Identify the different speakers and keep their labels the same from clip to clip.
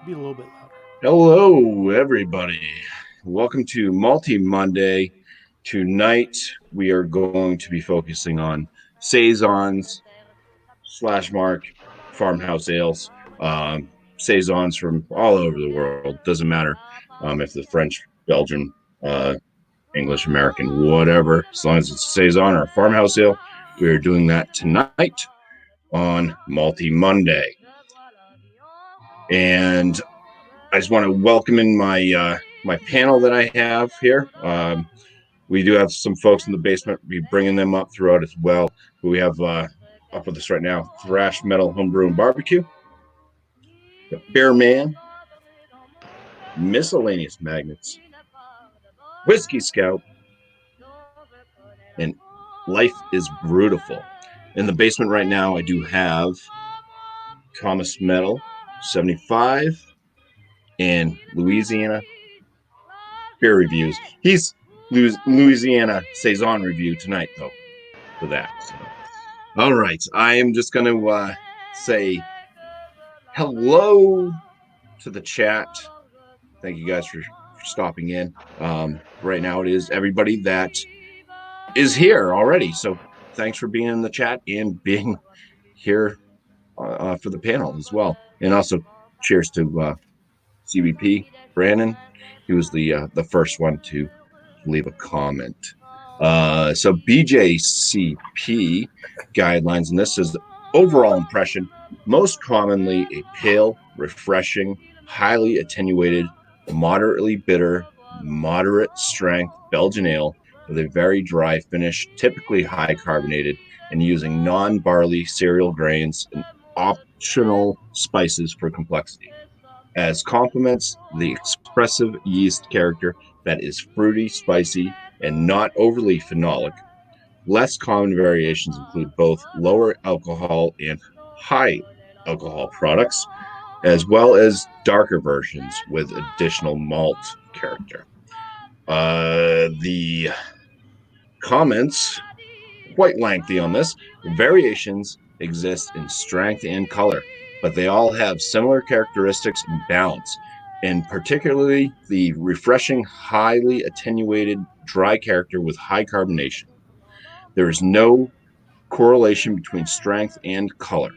Speaker 1: Be a little bit louder.
Speaker 2: Hello, everybody. Welcome to Malty Monday. Tonight, we are going to be focusing on Saisons slash Mark farmhouse ales. Saisons from all over the world. Doesn't matter if the French, Belgian, uh, English, American, whatever. As long as it's a Saison or a farmhouse ale, we are doing that tonight on Malty Monday. And I just want to welcome in my panel that I have here. We do have some folks in the basement. We'll be bringing them up throughout as well. But we have up with us right now Thrash Metal Homebrew and Barbecue, the Bear Man, Miscellaneous Magnets, Whiskey Scout, and Life is Brutal. In the basement right now, I do have Thomas Metal 75 and Louisiana Beer Reviews. He's Louisiana Saison review tonight, though, for that. So, all right. I am just going to say hello to the chat. Thank you guys for stopping in. Right now, it is everybody that is here already. So, thanks for being in the chat and being here for the panel as well. And also, cheers to CBP Brandon. He was the first one to leave a comment. So BJCP guidelines, and this is the overall impression, most commonly a pale, refreshing, highly attenuated, moderately bitter, moderate strength Belgian ale with a very dry finish, typically high carbonated, and using non-barley cereal grains and optional spices for complexity. As complements the expressive yeast character that is fruity, spicy, and not overly phenolic. Less common variations include both lower alcohol and high alcohol products, as well as darker versions with additional malt character. The comments, quite lengthy on this. Variations exist in strength and color, but they all have similar characteristics and balance, and particularly the refreshing, highly attenuated dry character with high carbonation. There is no correlation between strength and color.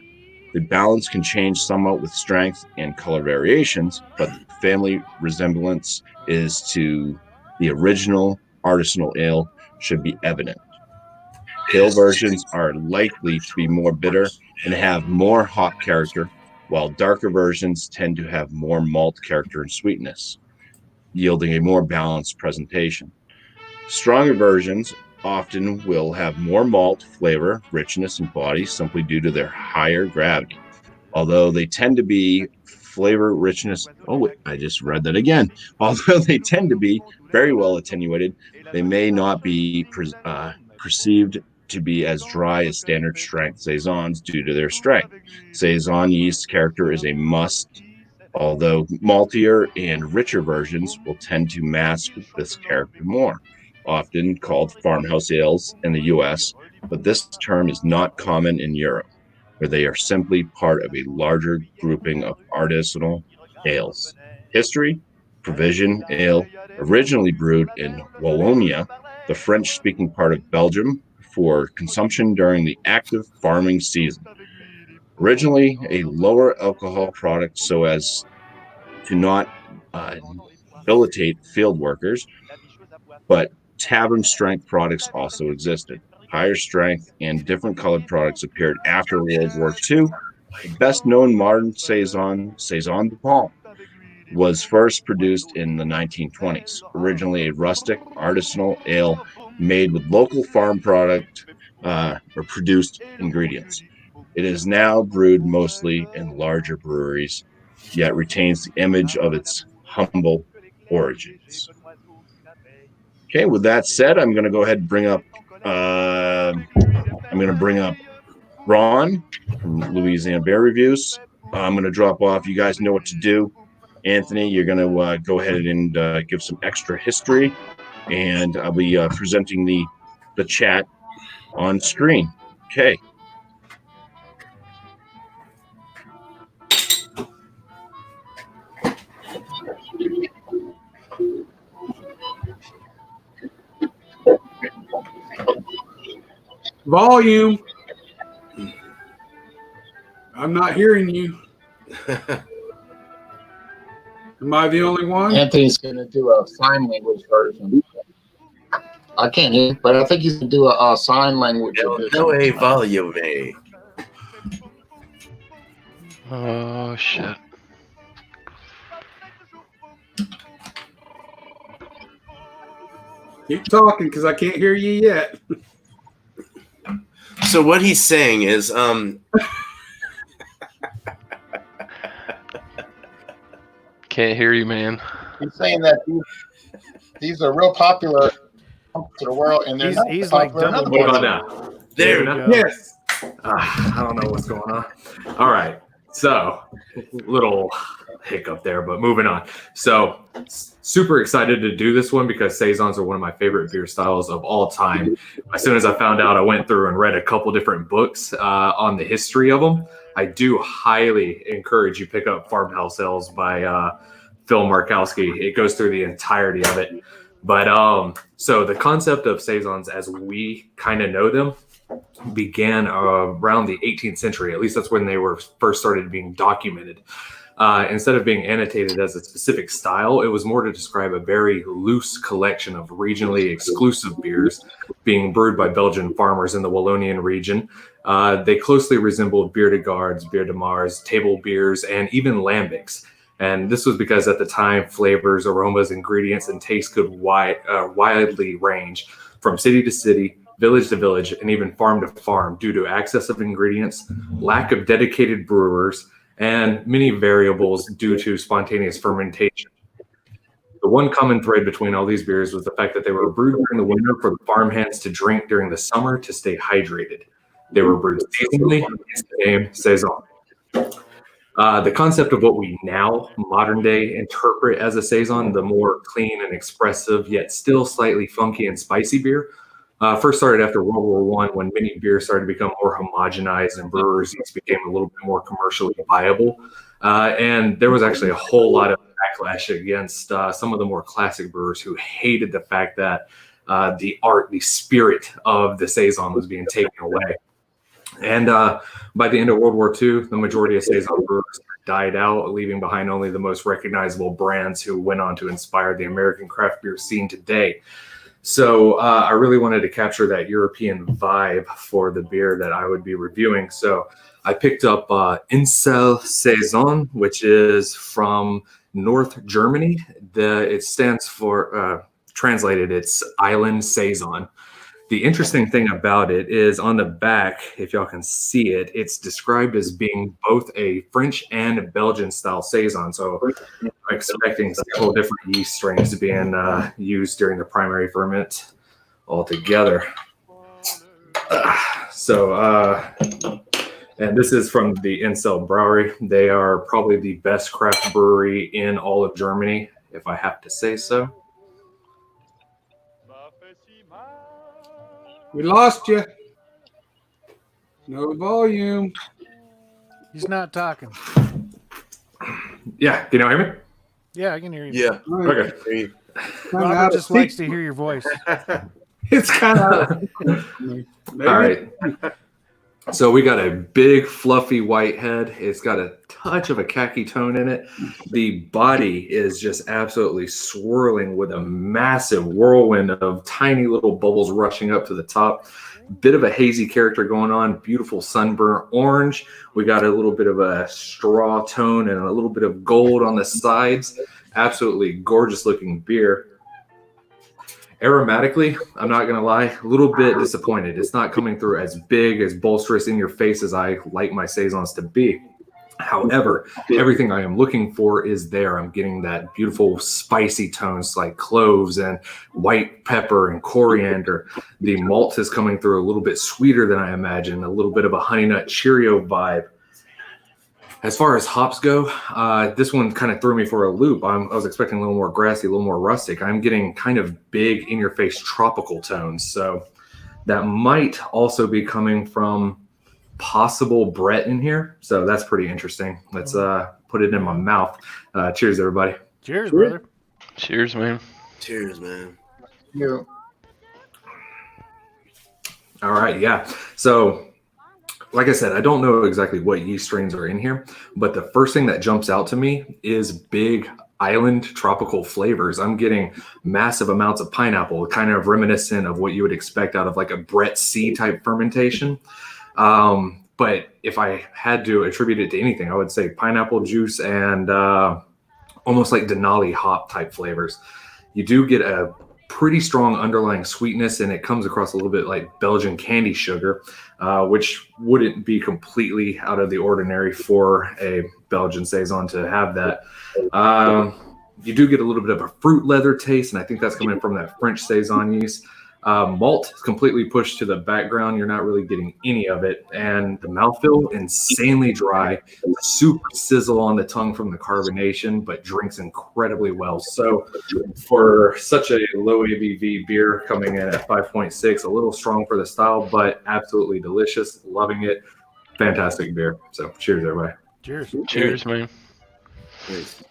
Speaker 2: The balance can change somewhat with strength and color variations, but the family resemblance is to the original artisanal ale should be evident. Pale versions are likely to be more bitter and have more hop character, while darker versions tend to have more malt character and sweetness, yielding a more balanced presentation. Stronger versions often will have more malt flavor, richness, and body simply due to their higher gravity, although they tend to be flavor richness. Oh, wait, I just read that again. Although they tend to be very well attenuated, they may not be perceived to be as dry as standard strength saisons due to their strength. Saison yeast character is a must, although maltier and richer versions will tend to mask this character more, often called farmhouse ales in the US, but this term is not common in Europe, where they are simply part of a larger grouping of artisanal ales. History: Provision Ale, originally brewed in Wallonia, the French speaking part of Belgium, for consumption during the active farming season. Originally a lower alcohol product so as to not uh, debilitate field workers, but tavern strength products also existed. Higher strength and different colored products appeared after World War II. The best known modern Saison, Saison BuMpy, was first produced in the 1920s, originally a rustic artisanal ale made with local farm product or produced ingredients. It is now brewed mostly in larger breweries, yet retains the image of its humble origins. Okay, with that said, I'm going to go ahead and bring up. I'm going to bring up Ron from Louisiana Bear Reviews. I'm going to drop off. You guys know what to do. Anthony, you're going to go ahead and give some extra history, and I'll be presenting the chat on screen. Okay.
Speaker 1: Volume. I'm not hearing you. Am I the only one?
Speaker 3: Anthony's going to do a sign language version. I can't hear, but I think he's going to do a sign language edition.
Speaker 4: No way, volume me.
Speaker 5: Oh, shit.
Speaker 1: Keep talking because I can't hear you yet.
Speaker 4: So what he's saying is,
Speaker 5: Can't hear you, man.
Speaker 3: He's saying that these are real popular to the world, and
Speaker 6: he's like double.
Speaker 7: What about now?
Speaker 4: there.
Speaker 1: Yes.
Speaker 7: I don't know what's going on. All right. So, little hiccup there, but moving on. So, super excited to do this one because Saisons are one of my favorite beer styles of all time. As soon as I found out, I went through and read a couple different books on the history of them. I do highly encourage you pick up Farmhouse Ales by Phil Markowski. It goes through the entirety of it. But so the concept of Saisons as we kind of know them began around the 18th century. At least that's when they were first started being documented. Instead of being annotated as a specific style, it was more to describe a very loose collection of regionally exclusive beers being brewed by Belgian farmers in the Wallonian region. They closely resembled Bière de Gardes, Bière de Mars, table beers, and even lambics. And this was because at the time, flavors, aromas, ingredients, and tastes could widely range from city to city, village to village, and even farm to farm due to access of ingredients, lack of dedicated brewers, and many variables due to spontaneous fermentation. The one common thread between all these beers was the fact that they were brewed during the winter for the farmhands to drink during the summer to stay hydrated. They were brewed seasonally, hence the name Saison. The concept of what we now, modern day, interpret as a Saison, the more clean and expressive, yet still slightly funky and spicy beer, first started after World War I when many beers started to become more homogenized and brewers became a little bit more commercially viable. And there was actually a whole lot of backlash against some of the more classic brewers who hated the fact that the spirit of the Saison was being taken away. And by the end of World War II, the majority of Saison brewers died out, leaving behind only the most recognizable brands who went on to inspire the American craft beer scene today. So I really wanted to capture that European vibe for the beer that I would be reviewing. So I picked up Insel Saison, which is from North Germany. It stands for, translated, it's Island Saison. The interesting thing about it is on the back, if y'all can see it, it's described as being both a French and Belgian style Saison. So I'm expecting several different yeast strains being used during the primary ferment altogether. And this is from the Insel Brewery. They are probably the best craft brewery in all of Germany, if I have to say so.
Speaker 1: We lost you. No volume.
Speaker 6: He's not talking.
Speaker 7: Yeah, can you hear me?
Speaker 6: Yeah, I can hear you.
Speaker 4: Yeah.
Speaker 7: Okay.
Speaker 6: Robert just likes to hear your voice.
Speaker 1: It's kind of.
Speaker 7: All right. So we got a big, fluffy white head. It's got a touch of a khaki tone in it. The body is just absolutely swirling with a massive whirlwind of tiny little bubbles rushing up to the top. Bit of a hazy character going on. Beautiful sunburnt orange. We got a little bit of a straw tone and a little bit of gold on the sides. Absolutely gorgeous looking beer. Aromatically, I'm not going to lie, a little bit disappointed. It's not coming through as big, as bolsterous in your face as I like my Saisons to be. However, everything I am looking for is there. I'm getting that beautiful spicy tones like cloves and white pepper and coriander. The malt is coming through a little bit sweeter than I imagined, a little bit of a honey nut Cheerio vibe. As far as hops go, this one kind of threw me for a loop. I was expecting a little more grassy, a little more rustic. I'm getting kind of big, in-your-face tropical tones. So that might also be coming from possible Brett in here. So that's pretty interesting. Let's put it in my mouth. Cheers, everybody.
Speaker 6: Cheers, brother.
Speaker 5: Cheers, man.
Speaker 4: Cheers, man.
Speaker 3: You.
Speaker 7: All right, yeah. So, like I said, I don't know exactly what yeast strains are in here, but the first thing that jumps out to me is big island tropical flavors. I'm getting massive amounts of pineapple, kind of reminiscent of what you would expect out of like a Brett C type fermentation. But if I had to attribute it to anything, I would say pineapple juice and almost like Denali hop type flavors. You do get a pretty strong underlying sweetness, and it comes across a little bit like Belgian candy sugar, which wouldn't be completely out of the ordinary for a Belgian Saison to have that. You do get a little bit of a fruit leather taste, and I think that's coming from that French Saison yeast. Malt is completely pushed to the background. You're not really getting any of it. And the mouthfeel, insanely dry, super sizzle on the tongue from the carbonation, but drinks incredibly well. So for such a low ABV beer coming in at 5.6, a little strong for the style, but absolutely delicious. Loving it. Fantastic beer. So cheers, everybody.
Speaker 6: Cheers.
Speaker 5: Cheers, man.
Speaker 4: Nice.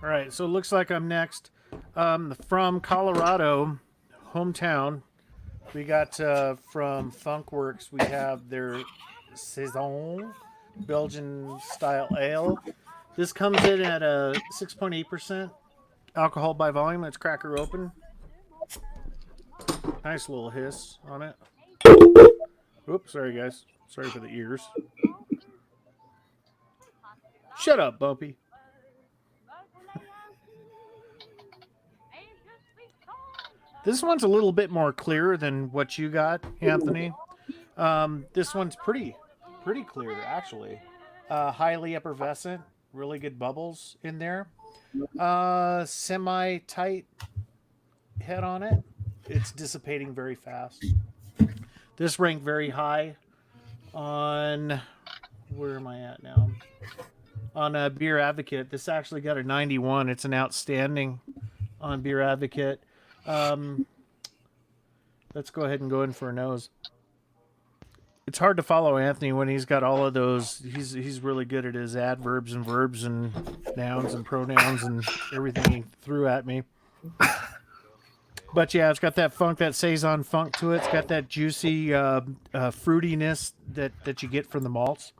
Speaker 6: All right, so it looks like I'm next. From Colorado, hometown, we got from Funkworks, we have their Saison Belgian style ale. This comes in at a 6.8% alcohol by volume. It's cracker open. Nice little hiss on it. Oops, sorry guys. Sorry for the ears. Shut up, BuMpy. This one's a little bit more clear than what you got, Anthony. This one's pretty clear, actually. Highly effervescent, really good bubbles in there. Semi-tight head on it. It's dissipating very fast. This ranked very high on, where am I at now? On Beer Advocate. This actually got a 91. It's an outstanding on Beer Advocate. Let's go ahead and go in for a nose. It's hard to follow Anthony when he's got all of those. He's really good at his adverbs and verbs and nouns and pronouns and everything he threw at me. But yeah, it's got that funk, that Saison funk to it. It's got that juicy fruitiness that you get from the malts.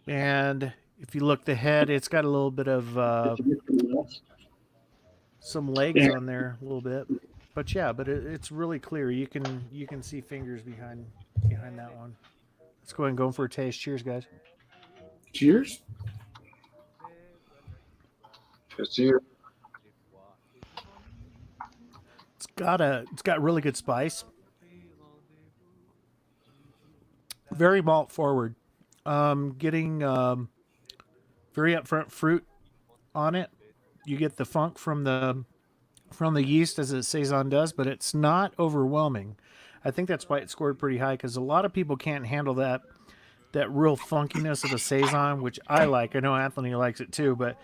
Speaker 6: And if you look the head, it's got a little bit of some legs on there, a little bit. But yeah, it's really clear. You can see fingers behind that one. Let's go ahead and go for a taste. Cheers, guys.
Speaker 1: Cheers.
Speaker 3: Cheers.
Speaker 6: It's got really good spice. Very malt forward. Getting very upfront fruit on it. You get the funk from the yeast as a Saison does, but it's not overwhelming. I think that's why it scored pretty high, because a lot of people can't handle that real funkiness of a Saison, which I like. I know Anthony likes it too, but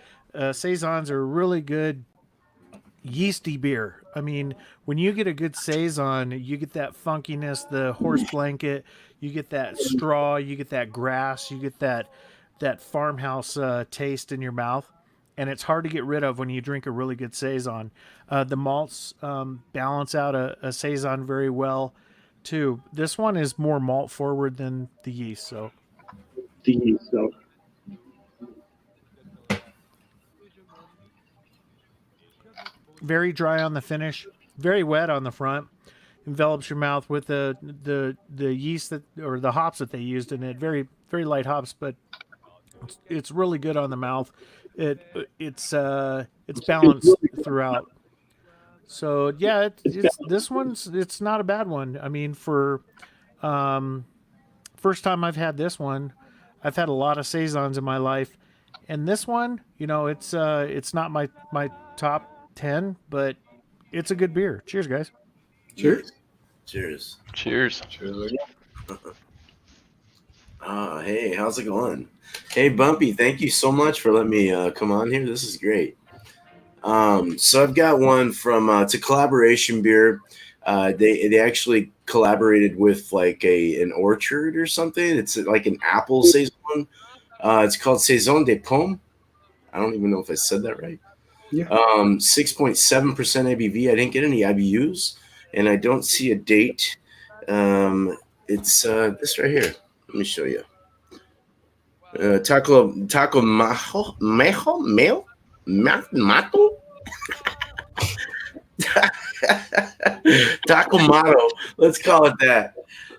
Speaker 6: Saisons are really good yeasty beer. I mean, when you get a good Saison, you get that funkiness, the horse blanket, you get that straw, you get that grass, you get that farmhouse taste in your mouth. And it's hard to get rid of when you drink a really good Saison. The malts balance out a Saison very well, too. This one is more malt forward than the yeast. So, very dry on the finish, very wet on the front. Envelops your mouth with the yeast or the hops that they used in it. Very very light hops, but it's really good on the mouth. It's balanced throughout. So yeah, it's not a bad one. I mean, for first time I've had this one, I've had a lot of Saisons in my life, and this one, it's not my top 10, but it's a good beer. Cheers, guys.
Speaker 1: Cheers.
Speaker 4: Cheers.
Speaker 5: Cheers.
Speaker 4: Oh, hey, how's it going? Hey, BuMpy, thank you so much for letting me come on here. This is great. So I've got one from it's a collaboration beer. They actually collaborated with like an orchard or something. It's like an apple saison. It's called Saison des Pommes. I don't even know if I said that right.
Speaker 1: Yeah.
Speaker 4: 6.7% ABV. I didn't get any IBUs. and I don't see a date. It's this right here. Let me show you. Taco Mato. Taco Mato. Let's call it that.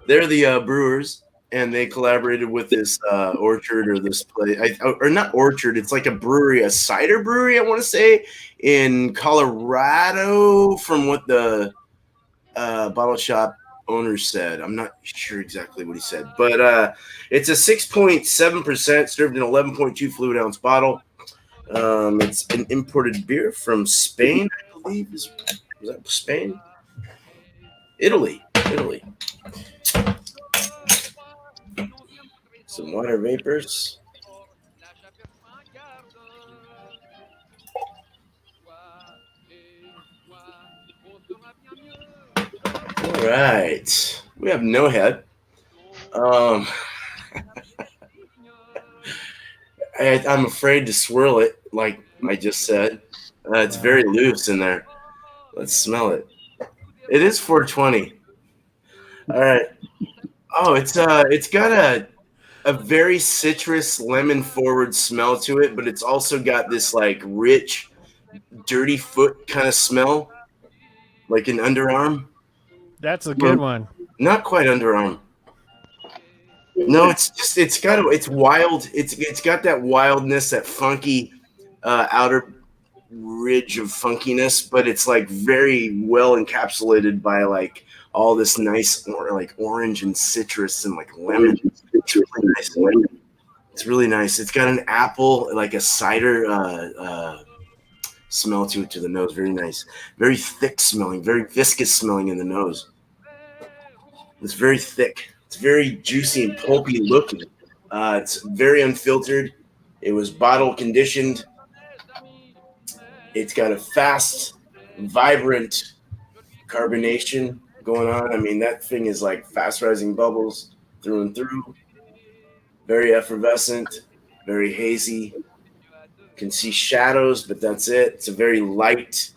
Speaker 4: They're the brewers, and they collaborated with this orchard or this place, or not orchard. It's like a brewery, a cider brewery, I want to say, in Colorado, from what the bottle shop owner said. I'm not sure exactly what he said, but it's a 6.7% served in 11.2 fluid ounce bottle. It's an imported beer from Spain, I believe. Was that Spain? Italy. Some water vapors. All right. We have no head. I'm afraid to swirl it, like I just said. It's very loose in there. Let's smell it. It is 420. All right. Oh, it's got a very citrus lemon forward smell to it, but it's also got this like rich, dirty foot kind of smell, like an underarm.
Speaker 6: That's a good one.
Speaker 4: Not quite underarm. No, it's wild. It's got that wildness, that funky outer ridge of funkiness, but it's like very well encapsulated by like all this nice like orange and citrus and like lemon. It's really nice. It's really nice. It's got an apple, like a cider smell to it to the nose. Very nice. Very thick smelling. Very viscous smelling in the nose. It's very thick. It's very juicy and pulpy looking. It's very unfiltered. It was bottle conditioned. It's got a fast, vibrant carbonation going on. I mean, that thing is like fast rising bubbles through and through. Very effervescent, very hazy. Can see shadows, but that's it. It's a very light,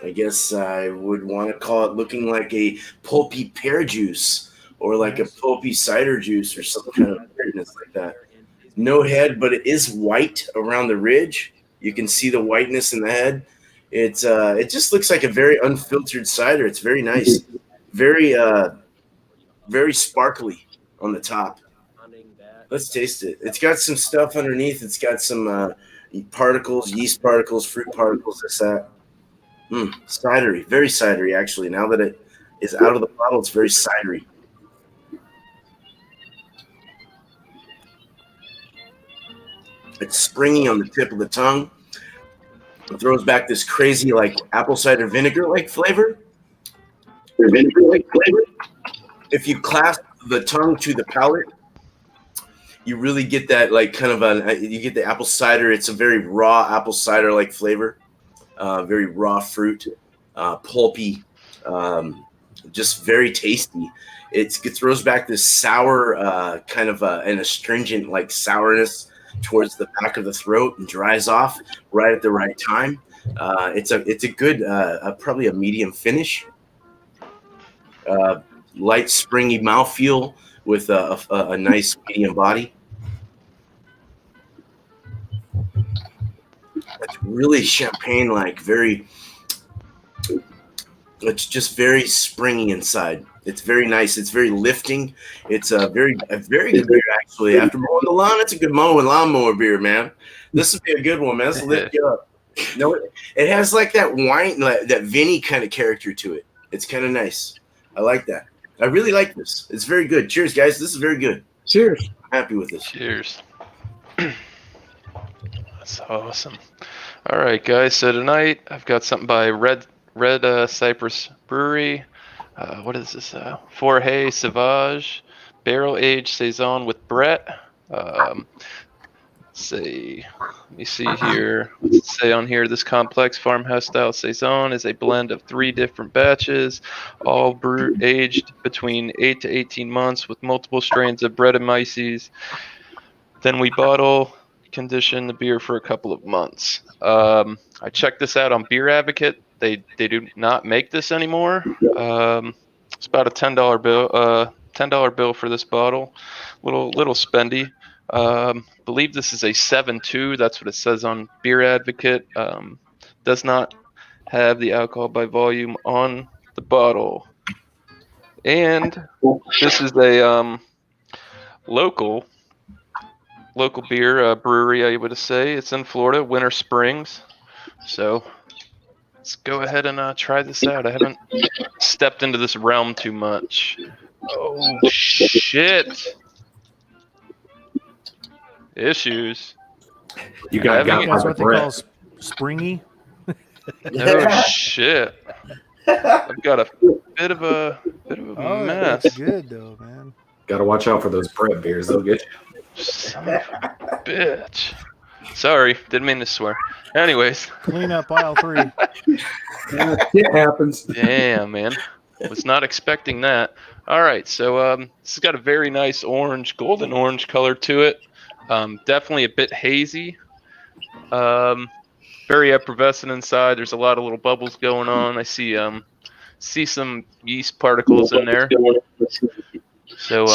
Speaker 4: I guess I would want to call it looking like a pulpy pear juice or like a pulpy cider juice or some kind of weirdness like that. No head, but it is white around the ridge. You can see the whiteness in the head. It just looks like a very unfiltered cider. It's very nice, very sparkly on the top. Let's taste it. It's got some stuff underneath. It's got some particles, yeast particles, fruit particles. This that. Cidery, very cidery actually. Now that it is out of the bottle, it's very cidery. It's springy on the tip of the tongue. It throws back this crazy like apple cider vinegar like flavor. If you clasp the tongue to the palate, you really get that like kind of you get the apple cider. It's a very raw apple cider like flavor. Very raw fruit, pulpy, just very tasty. It throws back this sour kind of an astringent like sourness towards the back of the throat and dries off right at the right time. It's a good, probably a medium finish. Light, springy mouthfeel with a nice medium body. It's really champagne-like, it's just very springy inside. It's very nice. It's very lifting. It's a very good beer, actually. After mowing the lawn, it's a good lawnmower beer, man. This would be a good one, man. This will lift you up. No, it has like that wine, like that Vinny kind of character to it. It's kind of nice. I like that. I really like this. It's very good. Cheers, guys. This is very good.
Speaker 1: Cheers.
Speaker 4: I'm happy with this.
Speaker 5: Cheers. That's awesome. All right, guys. So tonight I've got something by Red Cypress Brewery. What is this? Forêt Sauvage Barrel Aged Saison with Brett. Let me see here. What's it say on here? This complex farmhouse style saison is a blend of 3 different batches, all aged between 8 to 18 months with multiple strains of BuMpY-isms. Then we bottle condition the beer for a couple of months. I checked this out on Beer Advocate. They do not make this anymore. It's about a $10 bill. $10 bill for this bottle. Little spendy. Believe this is a 7.2. That's what it says on Beer Advocate. Does not have the alcohol by volume on the bottle. And this is a local beer brewery, I would say. It's in Florida, Winter Springs. So let's go ahead and try this out. I haven't stepped into this realm too much. Oh, shit. Issues.
Speaker 7: You got
Speaker 6: That's
Speaker 7: by
Speaker 6: what they
Speaker 7: Brett.
Speaker 6: call springy.
Speaker 5: Oh, shit. I've got a bit of a
Speaker 6: Oh,
Speaker 5: mess.
Speaker 6: that's good though, man.
Speaker 7: Got to watch out for those Brett beers. They'll get you.
Speaker 5: Son of a bitch. Sorry, didn't mean to swear. Anyways,
Speaker 6: Clean up aisle 3.
Speaker 7: It happens.
Speaker 5: damn, man. Was not expecting that. All right, so this has got a very nice golden orange color to it. Definitely a bit hazy. Very effervescent inside. There's a lot of little bubbles going on. I see some yeast particles in there. So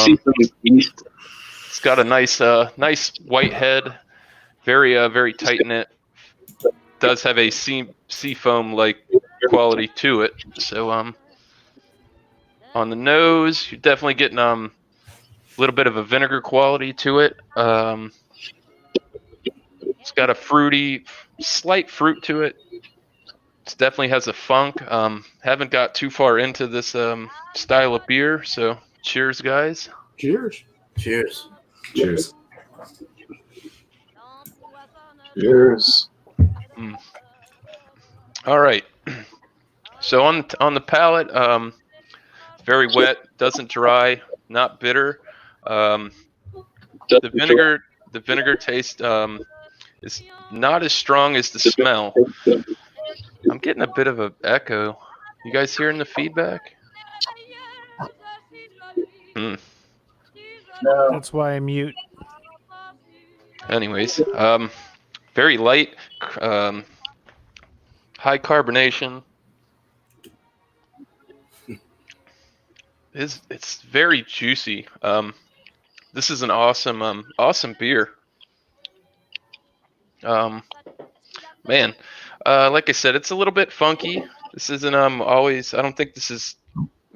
Speaker 5: it's got a nice white head. Very tight knit. Does have a sea foam like quality to it. So on the nose, you're definitely getting a little bit of a vinegar quality to it. It's got a slight fruit to it. It definitely has a funk. Haven't got too far into this style of beer, so cheers, guys.
Speaker 1: Cheers.
Speaker 4: Cheers.
Speaker 7: Cheers.
Speaker 3: Cheers.
Speaker 5: All right. So on the palate, very wet, doesn't dry, not bitter. The vinegar taste is not as strong as the smell. I'm getting a bit of an echo. You guys hearing the feedback?
Speaker 6: That's why I mute.
Speaker 5: Anyways, very light, high carbonation. It's very juicy. This is an awesome beer. Man, like I said, it's a little bit funky. This isn't always. I don't think this is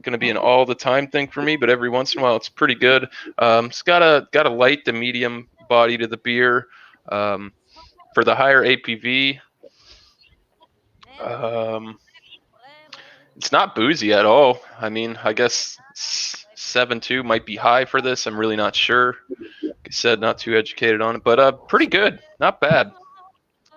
Speaker 5: going to be an all the time thing for me, but every once in a while, it's pretty good. It's got a light to medium body to the beer. For the higher APV, it's not boozy at all. I mean, I guess 7.2 might be high for this. I'm really not sure. Like I said, not too educated on it, but pretty good. Not bad.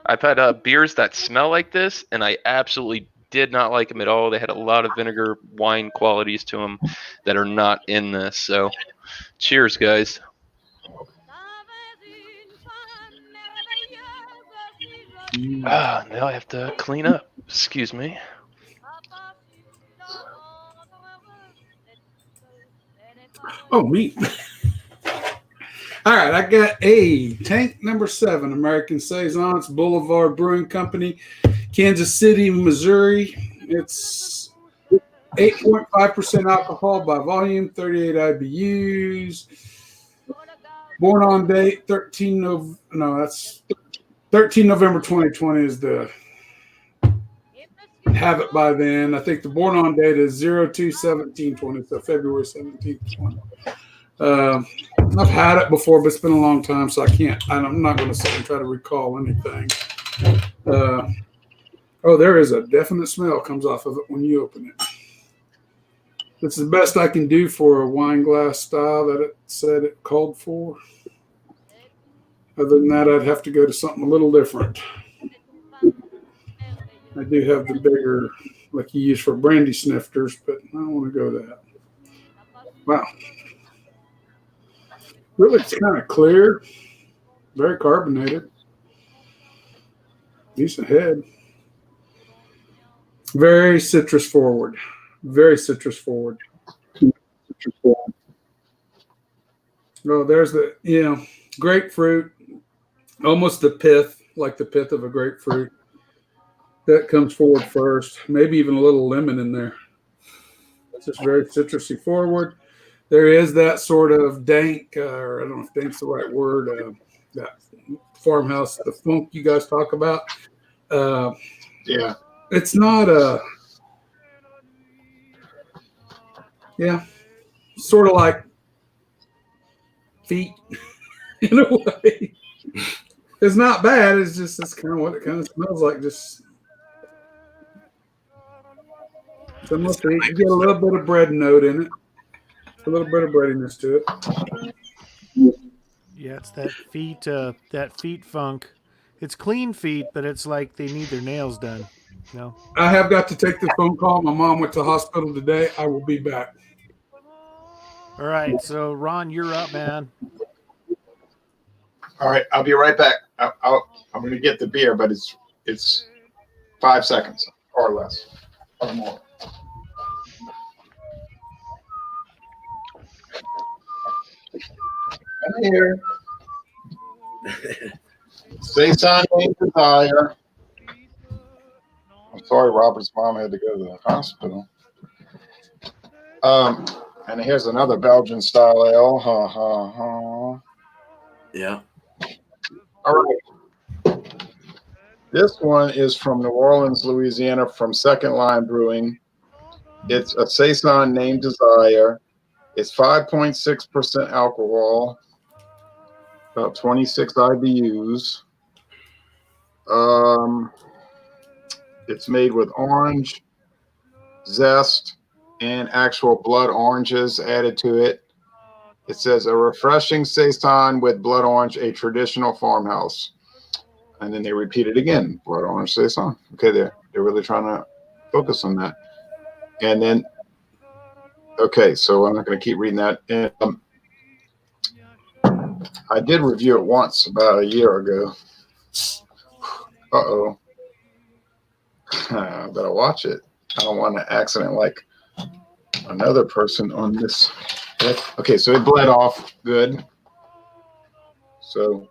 Speaker 5: I've had beers that smell like this, and I absolutely did not like them at all. They had a lot of vinegar wine qualities to them that are not in this. So, cheers, guys. Now I have to clean up. Excuse me.
Speaker 1: Oh, me. All right, I got a tank number 7, American Saisons, Boulevard Brewing Company, Kansas City, Missouri. It's 8.5% alcohol by volume, 38 IBUs. Born on date 13 November 2020 is the have it by then. I think the born on date is 02/17/20, so February 17th, 20. I've had it before, but it's been a long time, so I'm not going to sit and try to recall anything. There is a definite smell comes off of it when you open it. This is the best I can do for a wine glass style that it said it called for. Other than that, I'd have to go to something a little different. I do have the bigger, like you use for brandy snifters, but I don't want to go that. Wow. Really, it's kind of clear, very carbonated, decent head, very citrus forward, Oh, there's the, grapefruit, almost the pith, like the pith of a grapefruit. That comes forward first. Maybe even a little lemon in there. It's just very citrusy forward. There is that sort of dank, or I don't know if dank's the right word, that farmhouse, the funk you guys talk about.
Speaker 8: Yeah.
Speaker 1: It's not a, yeah, sort of like feet in a way. It's not bad. It's just, it's kind of what it kind of smells like. Just similar feet. You get a little bit of bread note in it. A little bit of breadiness to it.
Speaker 6: Yeah, it's that feet funk. It's clean feet, but it's like they need their nails done. No.
Speaker 1: I have got to take the phone call. My mom went to the hospital today. I will be back.
Speaker 6: All right, so Ron, you're up, man.
Speaker 8: All right, I'll be right back. I'm going to get the beer, but it's 5 seconds or less or more. I'm here. Saisons named Desire. I'm sorry, Robert's mom had to go to the hospital. And here's another Belgian style ale. Ha ha ha.
Speaker 4: Yeah.
Speaker 8: All right. This one is from New Orleans, Louisiana, from Second Line Brewing. It's a Saison named Desire. It's 5.6% alcohol, about 26 IBUs. It's made with orange zest and actual blood oranges added to it. It says a refreshing Saison with blood orange, a traditional farmhouse. And then they repeat it again, blood orange Saison. Okay, they're really trying to focus on that. And then, okay, so I'm not going to keep reading that. And, I did review it once about a year ago. Uh-oh. I better watch it. I don't want to accident like another person on this. Okay, so it bled off good. So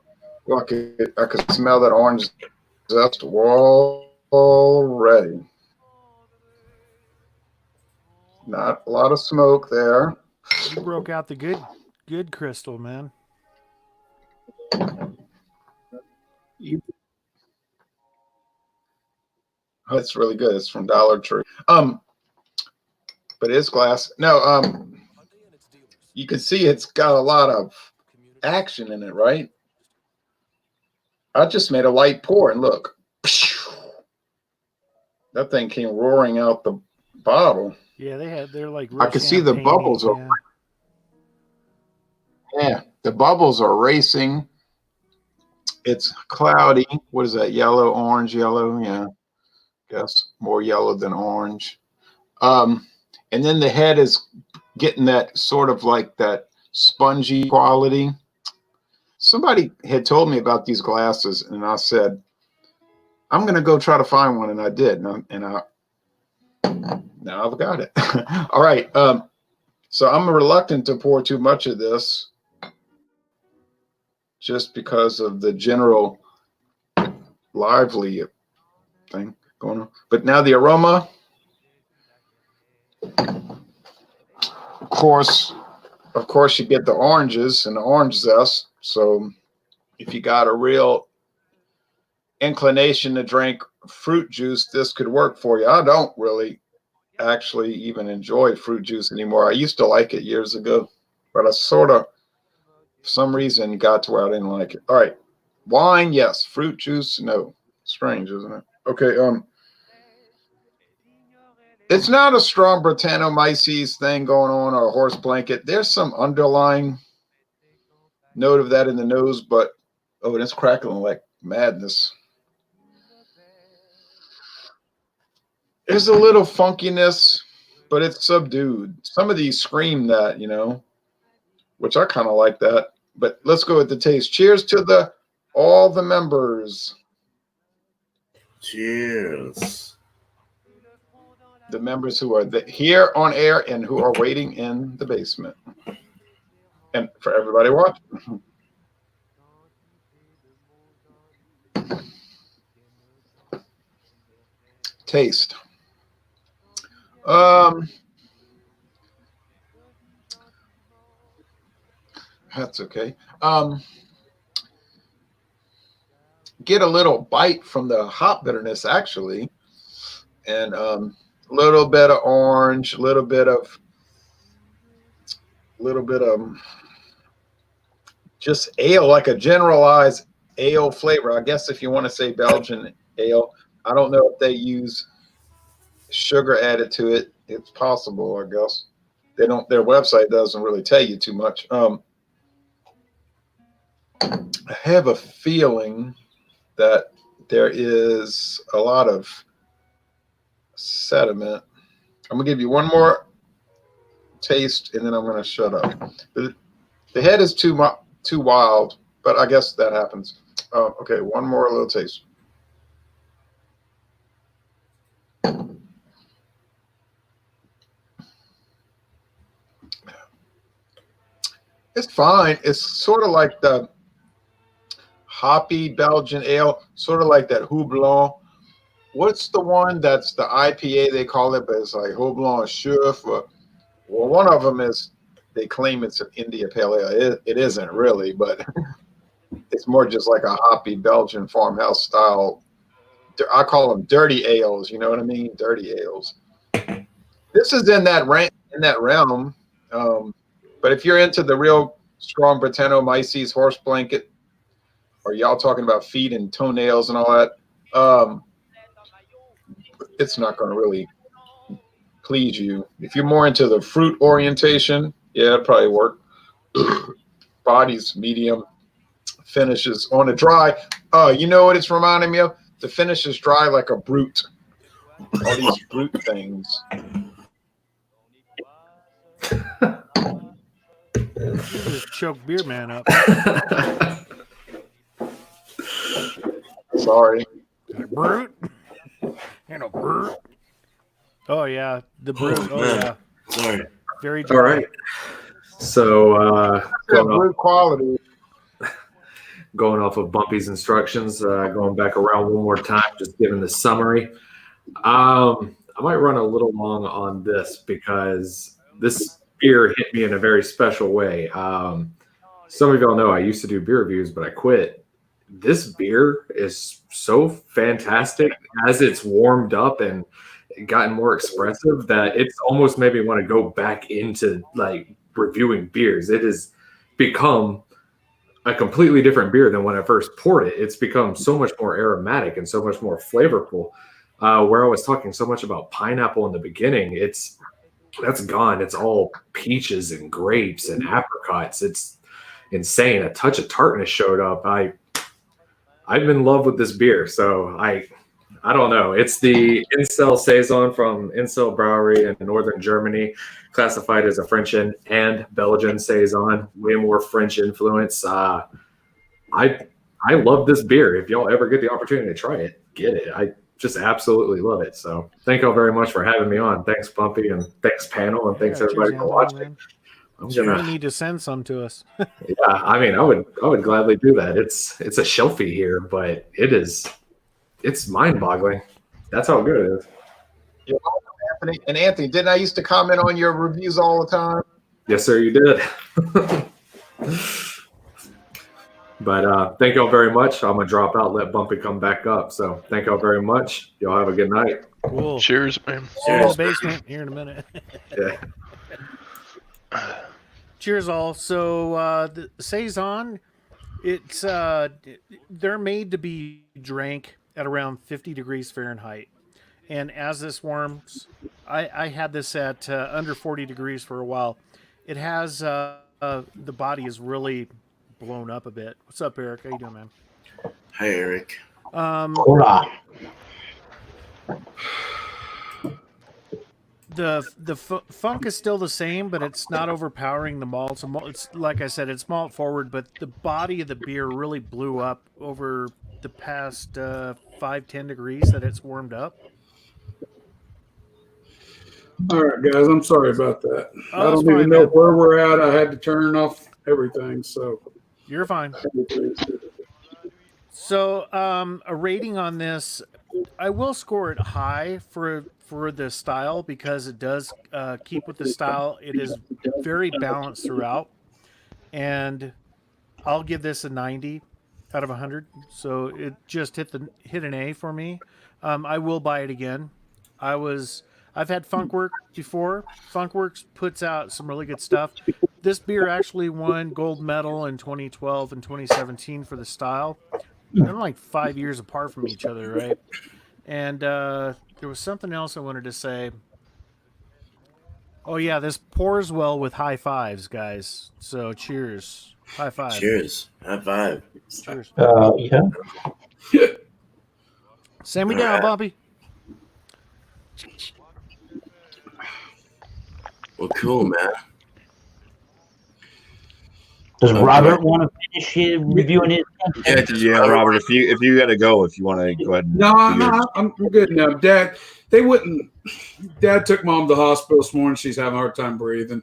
Speaker 8: I could smell that orange zest already. Not a lot of smoke there.
Speaker 6: You broke out the good crystal, man.
Speaker 8: It's really good. It's from Dollar Tree. But it's glass. No, you can see it's got a lot of action in it, right? I just made a light pour and look. That thing came roaring out the bottle.
Speaker 6: Yeah, they're like
Speaker 8: I could see the bubbles are, yeah, the bubbles are racing. It's cloudy. What is that? Yellow, orange, yellow, yeah. Guess more yellow than orange. And then the head is getting that sort of like that spongy quality. Somebody had told me about these glasses, and I said, I'm going to go try to find one, and I did. And now I've got it. All right. So I'm reluctant to pour too much of this just because of the general lively thing going on. But now the aroma, of course, you get the oranges and the orange zest. So if you got a real inclination to drink fruit juice, this could work for you. I don't really actually even enjoy fruit juice anymore. I used to like it years ago, but I sort of, for some reason, got to where I didn't like it. All right. Wine, yes. Fruit juice, no. Strange, isn't it? Okay. It's not a strong Brettanomyces thing going on or a horse blanket. There's some underlying note of that in the nose, but oh, and it's crackling like madness. There's a little funkiness, but it's subdued. Some of these scream that, which I kind of like that. But let's go with the taste. Cheers to all the members.
Speaker 4: Cheers.
Speaker 8: The members who are here on air and who are waiting in the basement. And for everybody watching. Taste. That's okay. Get a little bite from the hop bitterness actually, and a little bit of orange, a little bit of just ale, like a generalized ale flavor. I guess if you want to say Belgian ale, I don't know if they use sugar added to it. It's possible, I guess. They don't. Their website doesn't really tell you too much. I have a feeling that there is a lot of sediment. I'm gonna give you one more taste, and then I'm gonna shut up. The head is too wild, but I guess that happens. Okay, one more little taste. It's fine. It's sort of like the hoppy Belgian ale, sort of like that Houblon. What's the one that's the IPA they call it, but it's like Houblon Chef. Well, one of them is, they claim it's an India Pale Ale. It isn't really, but it's more just like a hoppy Belgian farmhouse style. I call them dirty ales. You know what I mean? Dirty ales. This is in that realm. But if you're into the real strong Brettanomyces horse blanket, or y'all talking about feet and toenails and all that, it's not going to really please you. If you're more into the fruit orientation, yeah, it'd probably work. Bodies medium, finishes on a dry. You know what it's reminding me of? The finish is dry like a brute. All these brute things.
Speaker 6: You just choked Beer Man up.
Speaker 8: Sorry.
Speaker 6: Brute. And a brute. Oh yeah, the brute. Oh yeah.
Speaker 4: Sorry.
Speaker 6: Very dry.
Speaker 7: All right. So
Speaker 8: Brute quality.
Speaker 7: going off of BuMpY's instructions, going back around one more time, just giving the summary. I might run a little long on this because this beer hit me in a very special way. Some of y'all know I used to do beer reviews, but I quit. This beer is so fantastic as it's warmed up and gotten more expressive that it's almost made me want to go back into like reviewing beers. It has become a completely different beer than when I first poured it. It's become so much more aromatic and so much more flavorful. Where I was talking so much about pineapple in the beginning, that's gone. It's all peaches and grapes and apricots. It's insane. A touch of tartness showed up. I'm in love with this beer. So I don't know. It's the Incel Saison from Incel Brewery in northern Germany, classified as a French and Belgian Saison. Way more French influence. I love this beer. If y'all ever get the opportunity to try it, get it. I just absolutely love it. So thank y'all very much for having me on. Thanks, BuMpY, and thanks, panel, and thanks everybody for watching.
Speaker 6: You need to send some to us.
Speaker 7: Yeah, I mean, I would gladly do that. It's a shelfie here, but it's mind-boggling. That's how good it is.
Speaker 8: Yeah, Anthony. And Anthony, didn't I used to comment on your reviews all the time?
Speaker 7: Yes, sir, you did. But thank y'all very much. I'm gonna drop out, let BuMpY come back up. So thank y'all very much. Y'all have a good night.
Speaker 6: Cool.
Speaker 5: Cheers, man.
Speaker 6: In the basement here in a minute.
Speaker 7: Yeah.
Speaker 6: Cheers, all. So the Saison, it's they're made to be drank at around 50 degrees Fahrenheit, and as this warms, I had this at under 40 degrees for a while. It has the body is really blown up a bit. What's up, Eric? How you doing, man?
Speaker 4: Hi, Eric.
Speaker 3: Hola.
Speaker 6: The funk is still the same, but it's not overpowering the malt. So it's like I said, it's malt forward, but the body of the beer really blew up over the past 5-10 degrees that it's warmed up.
Speaker 1: All right, guys, I'm sorry about that.
Speaker 6: Oh,
Speaker 1: I don't
Speaker 6: fine,
Speaker 1: even know
Speaker 6: man.
Speaker 1: where we're at. I had to turn off everything, so
Speaker 6: You're fine. So a rating on this, I will score it high for the style because it does keep with the style. It is very balanced throughout, and I'll give this a 90 out of 100. So it just hit an A for me. I will buy it again. I've had Funkwork before. Funkworks puts out some really good stuff. This beer actually won gold medal in 2012 and 2017 for the style. They're like 5 years apart from each other, right? And there was something else I wanted to say. Oh yeah, this pours well with high fives, guys. So cheers, high five.
Speaker 4: Cheers. High five.
Speaker 6: Cheers.
Speaker 9: Yeah.
Speaker 6: Send me down, BuMpy.
Speaker 4: Well, cool, man.
Speaker 9: Does
Speaker 4: Okay.
Speaker 9: Robert want to finish reviewing it?
Speaker 2: Yeah, Robert. If you got to go, if you want to go ahead.
Speaker 1: No, I'm good now. Dad, they wouldn't. Dad took Mom to the hospital this morning. She's having a hard time breathing,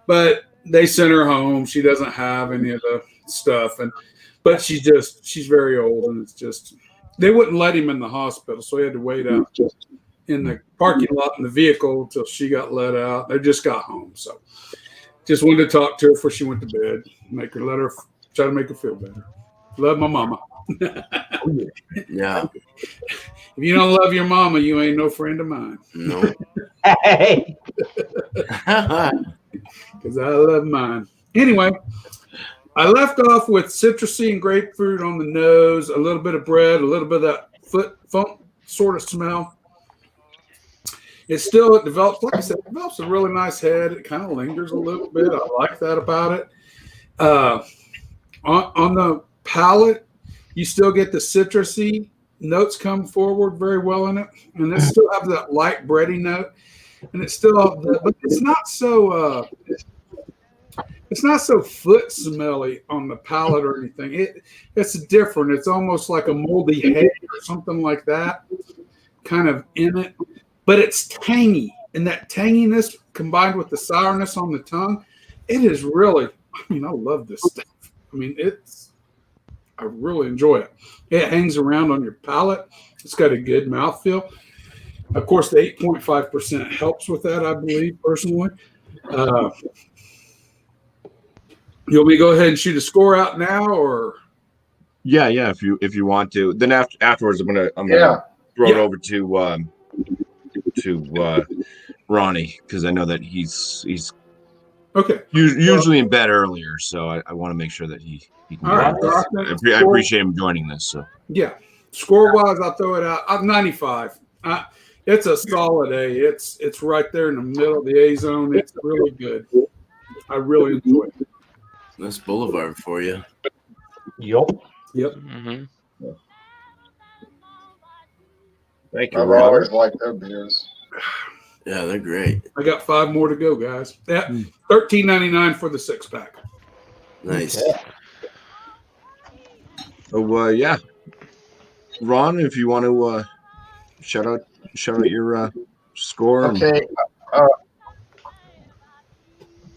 Speaker 1: but they sent her home. She doesn't have any of the stuff, but she's very old, and it's just they wouldn't let him in the hospital, so he had to wait out in the parking lot in the vehicle until she got let out. They just got home, so just wanted to talk to her before she went to bed. Try to make her feel better. Love my mama.
Speaker 4: Yeah.
Speaker 1: If you don't love your mama, you ain't no friend of mine.
Speaker 4: No.
Speaker 9: Hey.
Speaker 1: Because I love mine. Anyway, I left off with citrusy and grapefruit on the nose, a little bit of bread, a little bit of that funk sort of smell. It develops, like I said, it develops a really nice head. It kind of lingers a little bit. I like that about it. On the palate, you still get the citrusy notes come forward very well in it, and it still have that light bready note, and it's still, but it's not so foot smelly on the palate or anything. It's different. It's almost like a moldy hay or something like that, kind of in it. But it's tangy, and that tanginess combined with the sourness on the tongue, it is really, I love this stuff. I really enjoy it. It hangs around on your palate. It's got a good mouthfeel. Of course, the 8.5% helps with that, I believe, personally. You want me to go ahead and shoot a score out now, or?
Speaker 2: Yeah. If you want to, then afterwards, I'm gonna throw it over to Ronnie, because I know that he's
Speaker 1: okay.
Speaker 2: Usually in bed earlier, so I want to make sure that he can.
Speaker 1: All right.
Speaker 2: I appreciate him joining this. So
Speaker 1: yeah, score wise, I'll throw it out. I'm 95. It's a solid A. It's right there in the middle of the A zone. It's really good. I really enjoy it.
Speaker 4: That's Boulevard for you.
Speaker 9: Yup.
Speaker 1: Yep.
Speaker 5: Mm-hmm.
Speaker 2: thank you,
Speaker 8: I've
Speaker 2: Robert.
Speaker 8: always liked their beers.
Speaker 4: Yeah, they're great.
Speaker 1: I got 5 more to go, guys. Yeah, $13.99 for the 6-pack.
Speaker 4: Nice.
Speaker 2: Oh yeah, Ron, if you want to shout out your score.
Speaker 8: Okay.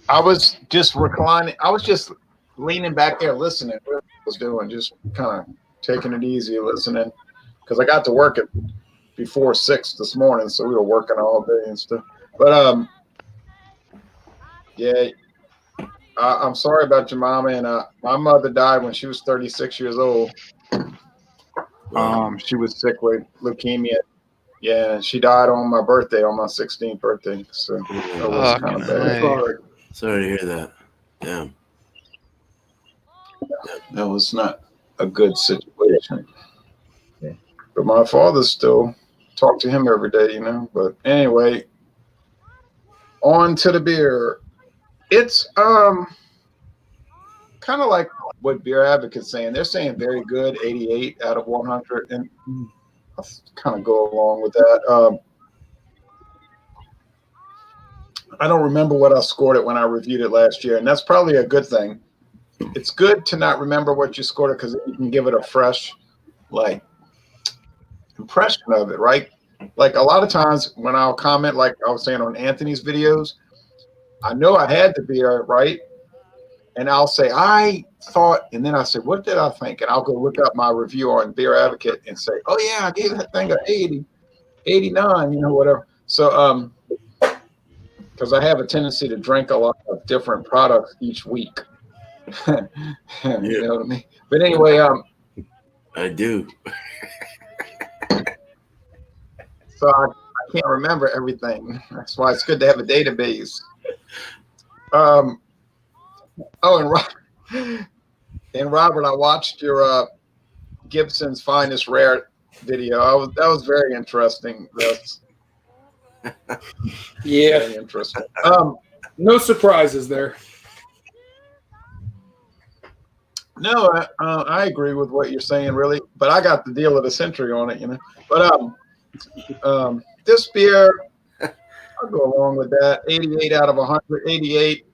Speaker 8: I was just reclining. I was just leaning back there listening. What I was doing, just kind of taking it easy, listening, because I got to work at before 6 this morning, so we were working all day and stuff. But yeah, I'm sorry about your mama. And my mother died when she was 36 years old. She was sick with leukemia. Yeah, and she died on my birthday, on my 16th birthday. So that was kind of bad.
Speaker 4: Sorry to hear that. Yeah.
Speaker 8: That was not a good situation. Yeah. But my father still talked to him every day, But anyway, on to the beer. It's kind of like what Beer Advocate's saying. They're saying very good, 88 out of 100, and I kind of go along with that. I don't remember what I scored it when I reviewed it last year, and that's probably a good thing. It's good to not remember what you scored it, because you can give it a fresh, impression of it, right? Like a lot of times when I'll comment, like I was saying on Anthony's videos, I know I had the beer right, and I'll say, I thought, and then I say, what did I think? And I'll go look up my review on Beer Advocate and say, oh yeah, I gave that thing an 80, 89, whatever. So, because I have a tendency to drink a lot of different products each week. You know what I mean? But anyway,
Speaker 4: I do.
Speaker 8: So I can't remember everything. That's why it's good to have a database. Oh, and Robert, I watched your Gibson's Finest Rare video. That was very interesting. Yes.
Speaker 1: Yeah.
Speaker 8: Very interesting.
Speaker 1: No surprises there.
Speaker 8: No, I agree with what you're saying, really. But I got the deal of the century on it, But this beer, I'll go along with that. 88 out of 100. 88.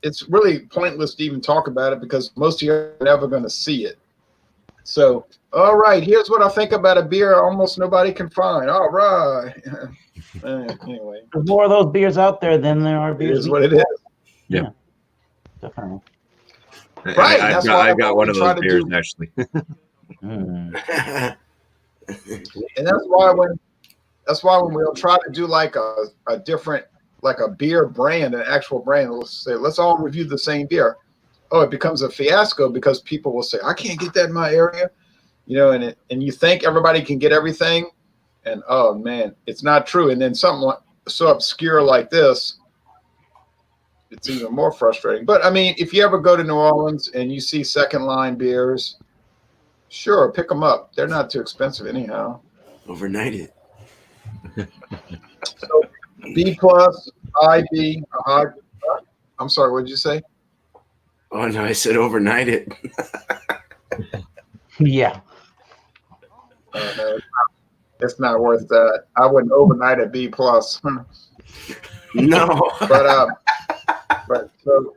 Speaker 8: It's really pointless to even talk about it because most of you are never going to see it. So, all right, here's what I think about a beer almost nobody can find. All right. Anyway.
Speaker 9: There's more of those beers out there than there are
Speaker 8: It
Speaker 9: beers.
Speaker 8: is what it is.
Speaker 9: Yeah. Definitely.
Speaker 8: Right.
Speaker 2: I've got one of those beers, actually.
Speaker 8: And that's why when we'll try to do like a different, like a beer brand, an actual brand, we'll say, let's all review the same beer. Oh, it becomes a fiasco because people will say, I can't get that in my area, and you think everybody can get everything, and oh man, it's not true. And then something so obscure like this, it's even more frustrating. But I mean, if you ever go to New Orleans and you see second line beers, sure, pick them up. They're not too expensive anyhow.
Speaker 4: Overnight it.
Speaker 8: So B plus, IB, I'm sorry, what did you say?
Speaker 4: Oh no, I said overnight it.
Speaker 9: Yeah.
Speaker 8: No, it's not worth that. I wouldn't overnight a B plus.
Speaker 4: No.
Speaker 8: But so.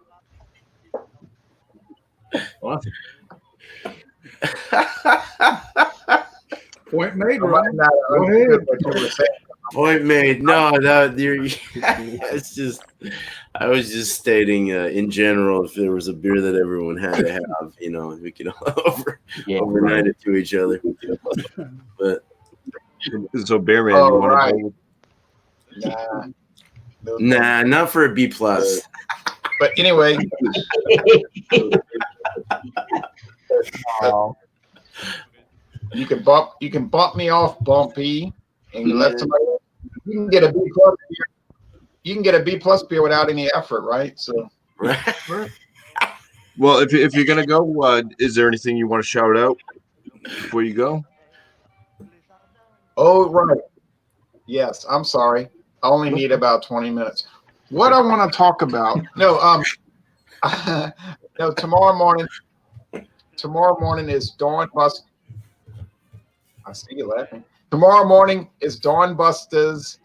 Speaker 1: Point made,
Speaker 8: I
Speaker 1: right?
Speaker 8: might not understood what you were saying.
Speaker 4: Point made. No, it's just. I was just stating in general, if there was a beer that everyone had to have, we could overnight it to each other. But
Speaker 2: so, Bearman,
Speaker 8: Oh,
Speaker 2: you want
Speaker 8: right.
Speaker 2: to go?
Speaker 8: Nah.
Speaker 4: not for a B plus.
Speaker 8: But anyway,
Speaker 9: Oh.
Speaker 8: you can bump me off, BuMpY, and you let somebody. You can get a B plus beer. You can get a B plus beer without any effort, right? So.
Speaker 2: Well, if you're gonna go, is there anything you want to shout out before you go?
Speaker 8: Oh, right. Yes, I'm sorry. I only need about 20 minutes. What I want to talk about? No, no. Tomorrow morning is Dawn Bust. I see you laughing. Tomorrow morning is Dawn Buster's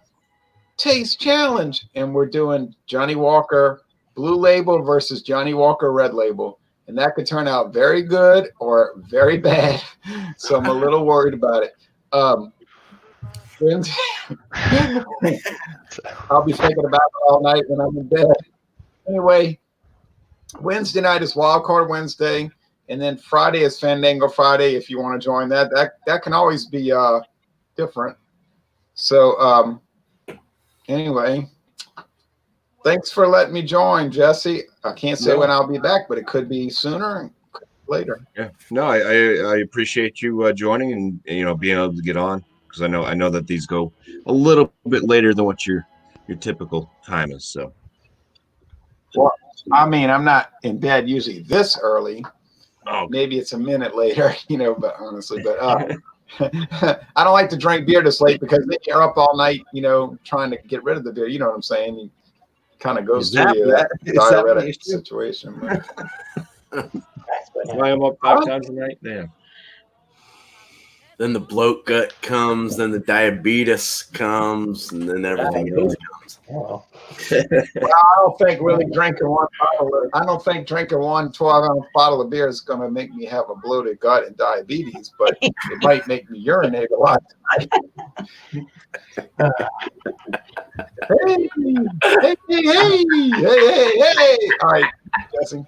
Speaker 8: Taste Challenge, and we're doing Johnny Walker Blue Label versus Johnny Walker Red Label, and that could turn out very good or very bad. So I'm a little worried about it. Wednesday, I'll be thinking about it all night when I'm in bed. Anyway, Wednesday night is Wild Card Wednesday, and then Friday is Fandango Friday. If you want to join that can always be different. So anyway, thanks for letting me join, Jesse. I can't say when I'll be back, but it could be sooner and later.
Speaker 2: Yeah, no, I appreciate you joining and being able to get on, because I know that these go a little bit later than what your typical time is. So,
Speaker 8: well, I mean, I'm not in bed usually this early.
Speaker 2: Oh.
Speaker 8: Maybe it's a minute later, but honestly, I don't like to drink beer this late because then you're up all night, trying to get rid of the beer. You know what I'm saying? You kind of goes through that diuretic situation.
Speaker 2: Why I'm up 5 times a night? Yeah.
Speaker 4: Then the bloat gut comes, then the diabetes comes, and then everything else comes.
Speaker 9: Oh.
Speaker 8: Well, I don't think really drinking one 12-ounce bottle of beer is going to make me have a bloated gut and diabetes, but it might make me urinate a lot tonight. Hey. All right, Jesse.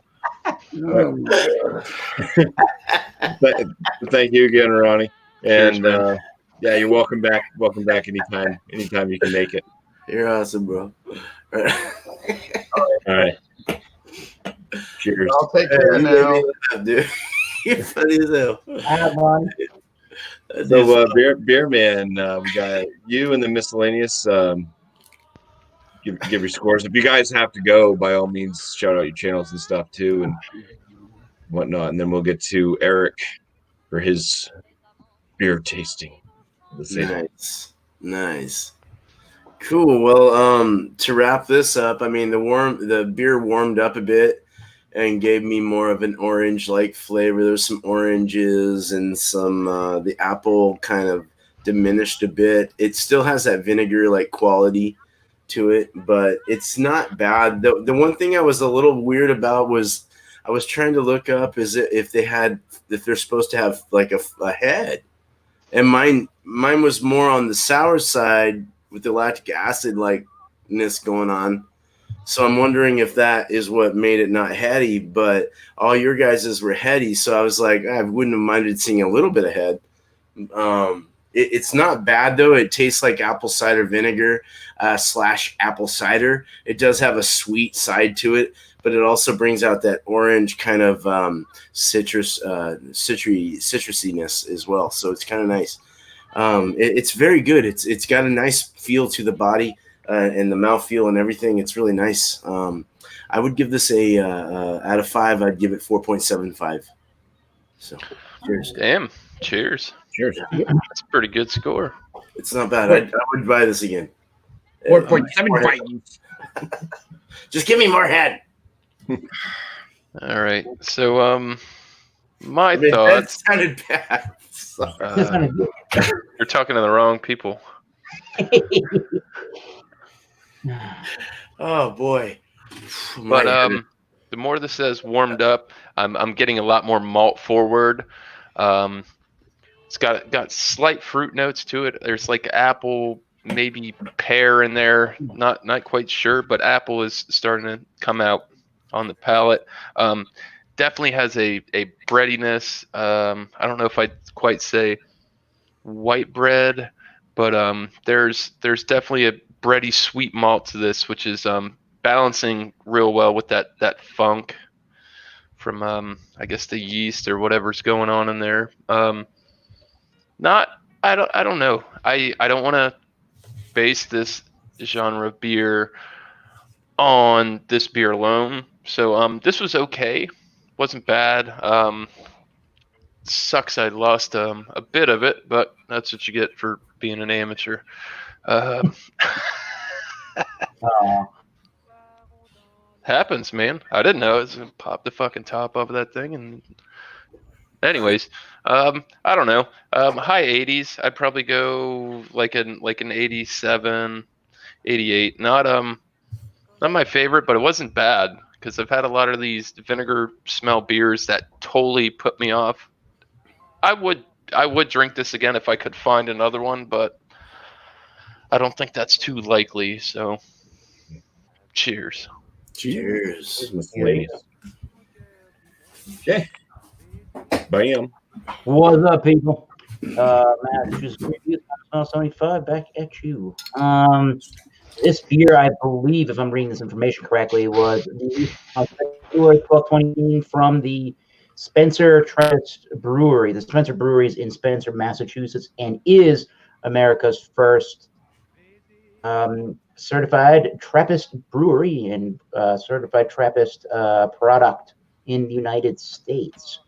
Speaker 2: Thank you again, Ronnie.
Speaker 7: Cheers,
Speaker 2: And
Speaker 7: man.
Speaker 2: yeah, you're welcome back. Welcome back anytime you can make it.
Speaker 4: You're awesome, bro.
Speaker 2: All right. Cheers.
Speaker 8: I'll take care now.
Speaker 4: Dude. You're funny as hell.
Speaker 9: Have one.
Speaker 2: So, beer man, we got you and the miscellaneous. Give your scores. If you guys have to go, by all means, shout out your channels and stuff too, and whatnot. And then we'll get to Eric for his beer tasting.
Speaker 4: Nice. Cool. Well, to wrap this up, I mean, the beer warmed up a bit and gave me more of an orange-like flavor. There's some oranges and some the apple kind of diminished a bit. It still has that vinegar-like quality to it, but it's not bad. The one thing I was a little weird about was I was trying to look up if they're supposed to have like a head, and mine was more on the sour side with the lactic acid likeness going on. So I'm wondering if that is what made it not heady, but all your guys's were heady. So I was like, I wouldn't have minded seeing a little bit of head. It's not bad though. It tastes like apple cider vinegar / apple cider. It does have a sweet side to it, but it also brings out that orange kind of citrusiness as well. So it's kind of nice. It's very good. It's got a nice feel to the body and the mouthfeel and everything. It's really nice. I would give this out of 5. I'd give it 4.75. So cheers.
Speaker 5: Damn. Cheers.
Speaker 2: Cheers.
Speaker 5: That's a pretty good score.
Speaker 4: It's not bad. I would buy this again.
Speaker 2: 4.75.
Speaker 4: Just give me more head.
Speaker 5: All right. So, my thoughts.
Speaker 4: That sounded bad.
Speaker 5: You're talking to the wrong people.
Speaker 4: Oh boy.
Speaker 5: But the more this says warmed up, I'm getting a lot more malt forward. It's got slight fruit notes to it. There's like apple, maybe pear in there. Not quite sure, but apple is starting to come out on the palate. Definitely has a breadiness. I don't know if I'd quite say white bread, but there's definitely a bready sweet malt to this, which is balancing real well with that funk from I guess the yeast or whatever's going on in there. I don't know. I don't want to base this genre of beer on this beer alone. So this was okay. Wasn't bad. Sucks I lost a bit of it, but that's what you get for being an amateur. Happens, man. I didn't know it was gonna pop the fucking top of that thing. And anyways, I don't know. High 80s. I'd probably go like an 87, 88. Not my favorite, but it wasn't bad because I've had a lot of these vinegar smell beers that totally put me off. I would drink this again if I could find another one, but I don't think that's too likely. So, cheers.
Speaker 4: Cheers.
Speaker 2: Okay. Bam.
Speaker 9: What's up, people? Massachusetts 75 back at you. This beer, I believe, if I'm reading this information correctly, was on February 12, 2018 from the Spencer Trappist Brewery. The Spencer Brewery is in Spencer, Massachusetts, and is America's first certified Trappist brewery and certified Trappist product in the United States.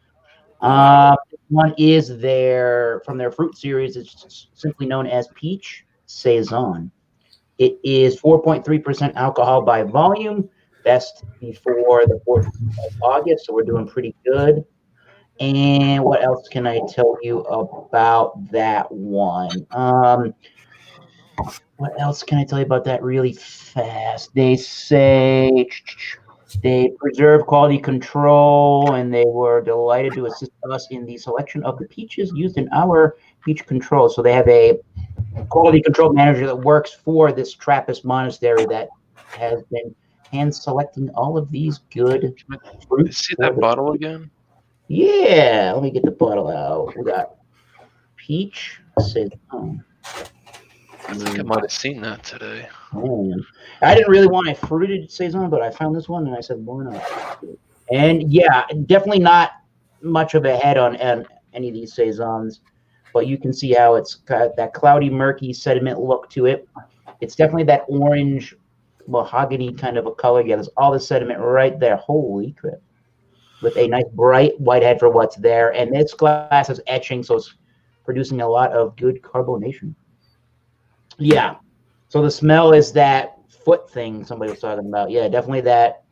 Speaker 9: One is from their fruit series. It's simply known as Peach Saison. It is 4.3% alcohol by volume. Best before the 4th of August, so we're doing pretty good. And what else can I tell you about that one? What else can I tell you about that really fast? They say they preserve quality control, and they were delighted to assist us in the selection of the peaches used in our peach control. So they have a quality control manager that works for this Trappist monastery that has been hand selecting all of these good fruits.
Speaker 5: See that bottle again?
Speaker 9: Yeah, let me get the bottle out. We got peach. Saison.
Speaker 5: I think I might have seen that today.
Speaker 9: I didn't really want a fruited Saison, but I found this one and I said, why not? And yeah, definitely not much of a head on any of these Saisons, but you can see how it's got that cloudy, murky sediment look to it. It's definitely that orange mahogany kind of a color. Yeah, there's all the sediment right there. Holy crap. With a nice bright white head for what's there. And this glass is etching, so it's producing a lot of good carbonation. Yeah. So the smell is that foot thing somebody was talking about. Yeah, definitely that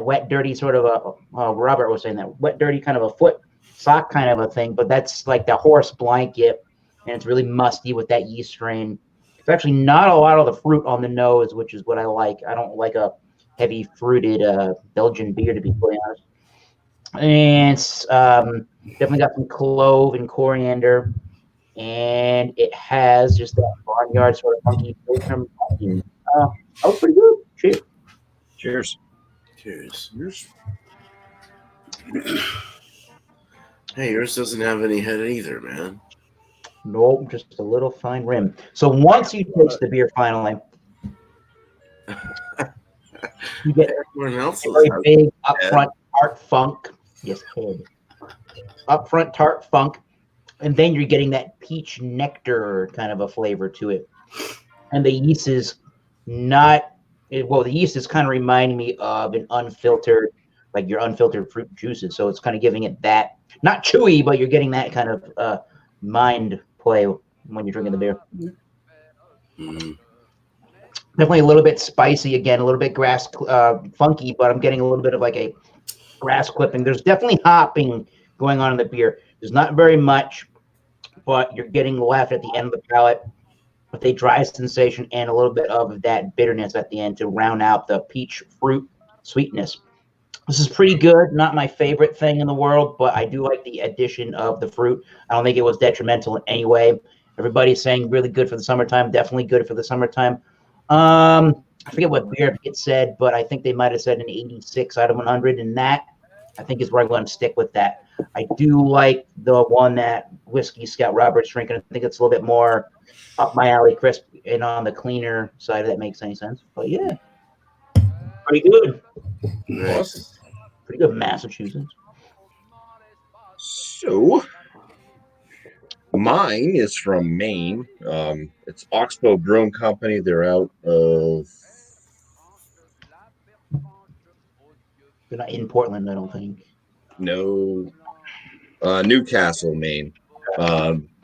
Speaker 9: wet, dirty sort of a, Robert was saying that wet, dirty kind of a foot sock kind of a thing, but that's like the horse blanket, and it's really musty with that yeast strain. It's actually not a lot of the fruit on the nose, which is what I like. I don't like a heavy fruited Belgian beer, to be quite honest. And it's definitely got some clove and coriander, and it has just that barnyard sort of funky flavor. That was pretty good. Cheers.
Speaker 2: Cheers.
Speaker 4: Cheers. Hey, yours doesn't have any head either, man.
Speaker 9: Nope, just a little fine rim. So once you taste the beer finally, you get
Speaker 4: Everyone else
Speaker 9: a very big upfront tart funk. Yes, head. Upfront tart funk. And then you're getting that peach nectar kind of a flavor to it. And the yeast is not, well, the yeast is kind of reminding me of an unfiltered, like your unfiltered fruit juices. So it's kind of giving it that, not chewy, but you're getting that kind of mind play when you're drinking the beer. Definitely a little bit spicy again, a little bit grass funky, but I'm getting a little bit of like a grass clipping. There's definitely hopping going on in the beer. There's not very much, but you're getting left at the end of the palate with a dry sensation and a little bit of that bitterness at the end to round out the peach fruit sweetness. This is pretty good. Not my favorite thing in the world, but I do like the addition of the fruit. I don't think it was detrimental in any way. Everybody's saying really good for the summertime. Definitely good for the summertime. I forget what beer it said, but I think they might have said an 86 out of 100, and that I think is where I'm going to stick with that. I do like the one that Whiskey Scout Robert's drinking. I think it's a little bit more up my alley, crisp, and on the cleaner side, if that makes any sense. But yeah, pretty good.
Speaker 4: Nice.
Speaker 9: Pretty good, Massachusetts.
Speaker 2: So, mine is from Maine. It's Oxbow Brewing Company. They're out of...
Speaker 9: They're not in Portland, I don't think.
Speaker 2: No. Newcastle, Maine.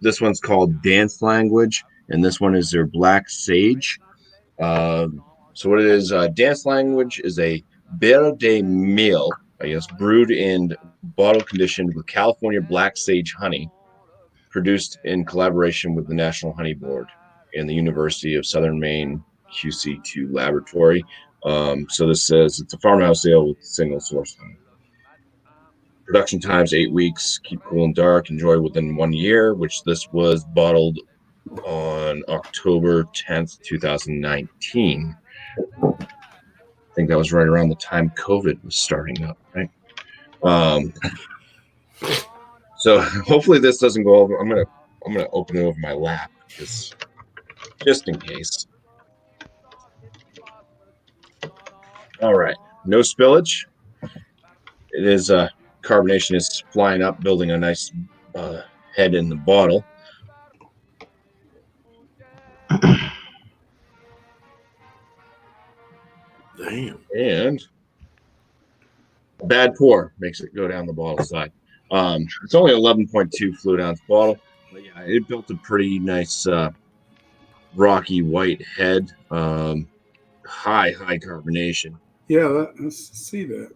Speaker 2: This one's called Dance Language, and this one is their Black Sage. So what it is, Dance Language is a beer de meal, I guess, brewed and bottle conditioned with California Black Sage honey, produced in collaboration with the National Honey Board and the University of Southern Maine QC2 laboratory. So this says it's a farmhouse ale with single source honey. Production times 8 weeks, keep cool and dark, enjoy within 1 year, which this was bottled on October 10th, 2019. I think that was right around the time COVID was starting up, right? So hopefully this doesn't go over. I'm gonna open it over my lap just in case. All right, no spillage. It is carbonation is flying up, building a nice head in the bottle.
Speaker 4: Damn.
Speaker 2: And bad pour makes it go down the bottle side. It's only 11.2 fluid ounce bottle, but yeah, it built a pretty nice rocky white head. High carbonation.
Speaker 1: Yeah, I see that.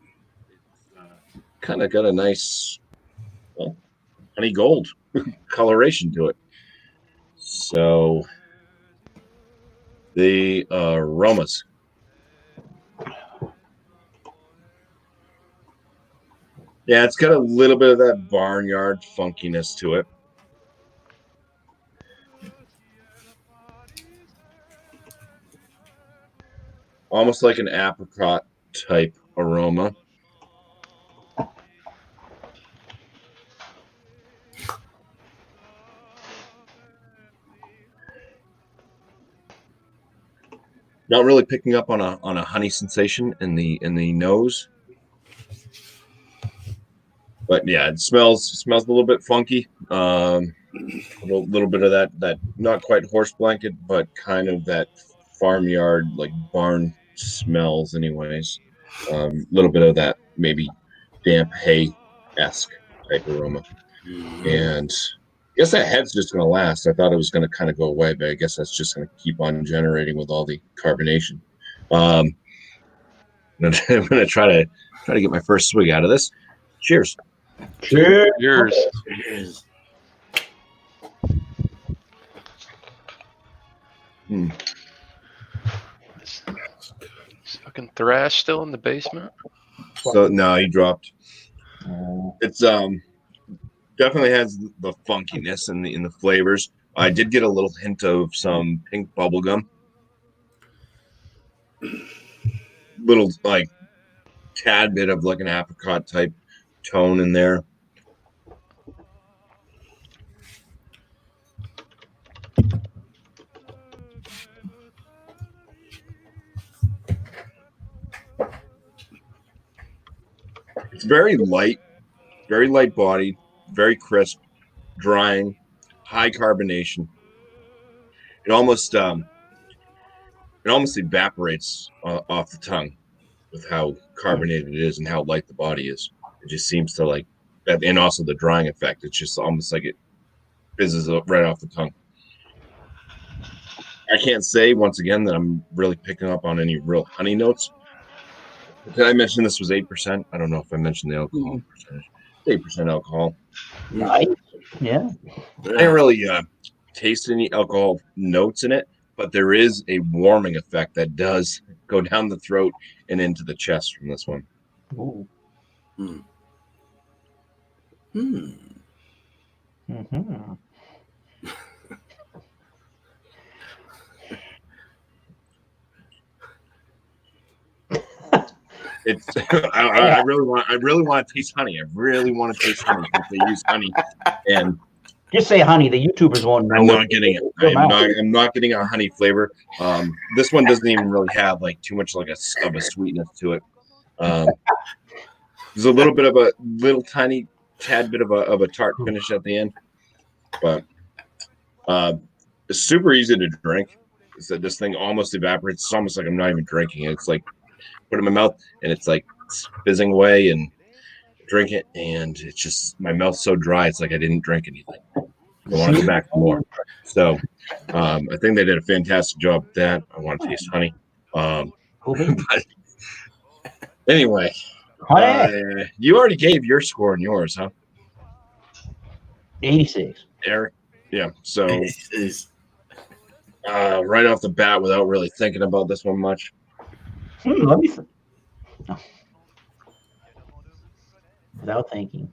Speaker 2: Kind of got a nice honey gold coloration to it. So the aromas. Yeah, it's got a little bit of that barnyard funkiness to it. almost like an apricot type aroma. Not really picking up on a honey sensation in the nose, but yeah, it smells a little bit funky. A little bit of that not quite horse blanket, but kind of that farmyard like barn smells, anyways. A little bit of that maybe damp hay-esque type aroma, and I guess that head's just going to last. I thought it was going to kind of go away, but I guess that's just going to keep on generating with all the carbonation. I'm going to try to get my first swig out of this. Cheers.
Speaker 5: Cheers.
Speaker 4: Cheers.
Speaker 5: Is fucking Thrash still in the basement?
Speaker 2: So no, he dropped. It's definitely has the funkiness in the flavors. I did get a little hint of some pink bubblegum. Little like tad bit of like an apricot type tone in there. It's very light bodied, very crisp, drying, high carbonation. It almost evaporates off the tongue with how carbonated it is and how light the body is. It just seems to like, and also the drying effect. It's just almost like it fizzes right off the tongue. I can't say once again that I'm really picking up on any real honey notes. Did I mention this was 8%? I don't know if I mentioned the alcohol percentage. 8% alcohol.
Speaker 9: Nice. Yeah.
Speaker 2: I didn't really taste any alcohol notes in it, but there is a warming effect that does go down the throat and into the chest from this one.
Speaker 9: Ooh. Mm-hmm.
Speaker 2: It's I really want to taste honey. I really want to taste honey because they use honey, and
Speaker 9: Just say honey. The YouTubers won't know.
Speaker 2: I'm not getting it. I'm not getting a honey flavor. This one doesn't even really have like too much like of a sweetness to it. There's a little bit of a tiny tad bit of a tart finish at the end, but it's super easy to drink. Is that this thing almost evaporates? It's almost like I'm not even drinking it. It's like put it in my mouth and it's like fizzing away, and drink it, and it's just my mouth's so dry. It's like I didn't drink anything. I want to go back for more. So I think they did a fantastic job with that. I want to taste honey. But anyway, you already gave your score and yours, huh?
Speaker 9: 86.
Speaker 2: Eric? Yeah. So right off the bat, without really thinking about this one much.
Speaker 9: Let me. No. Without thinking.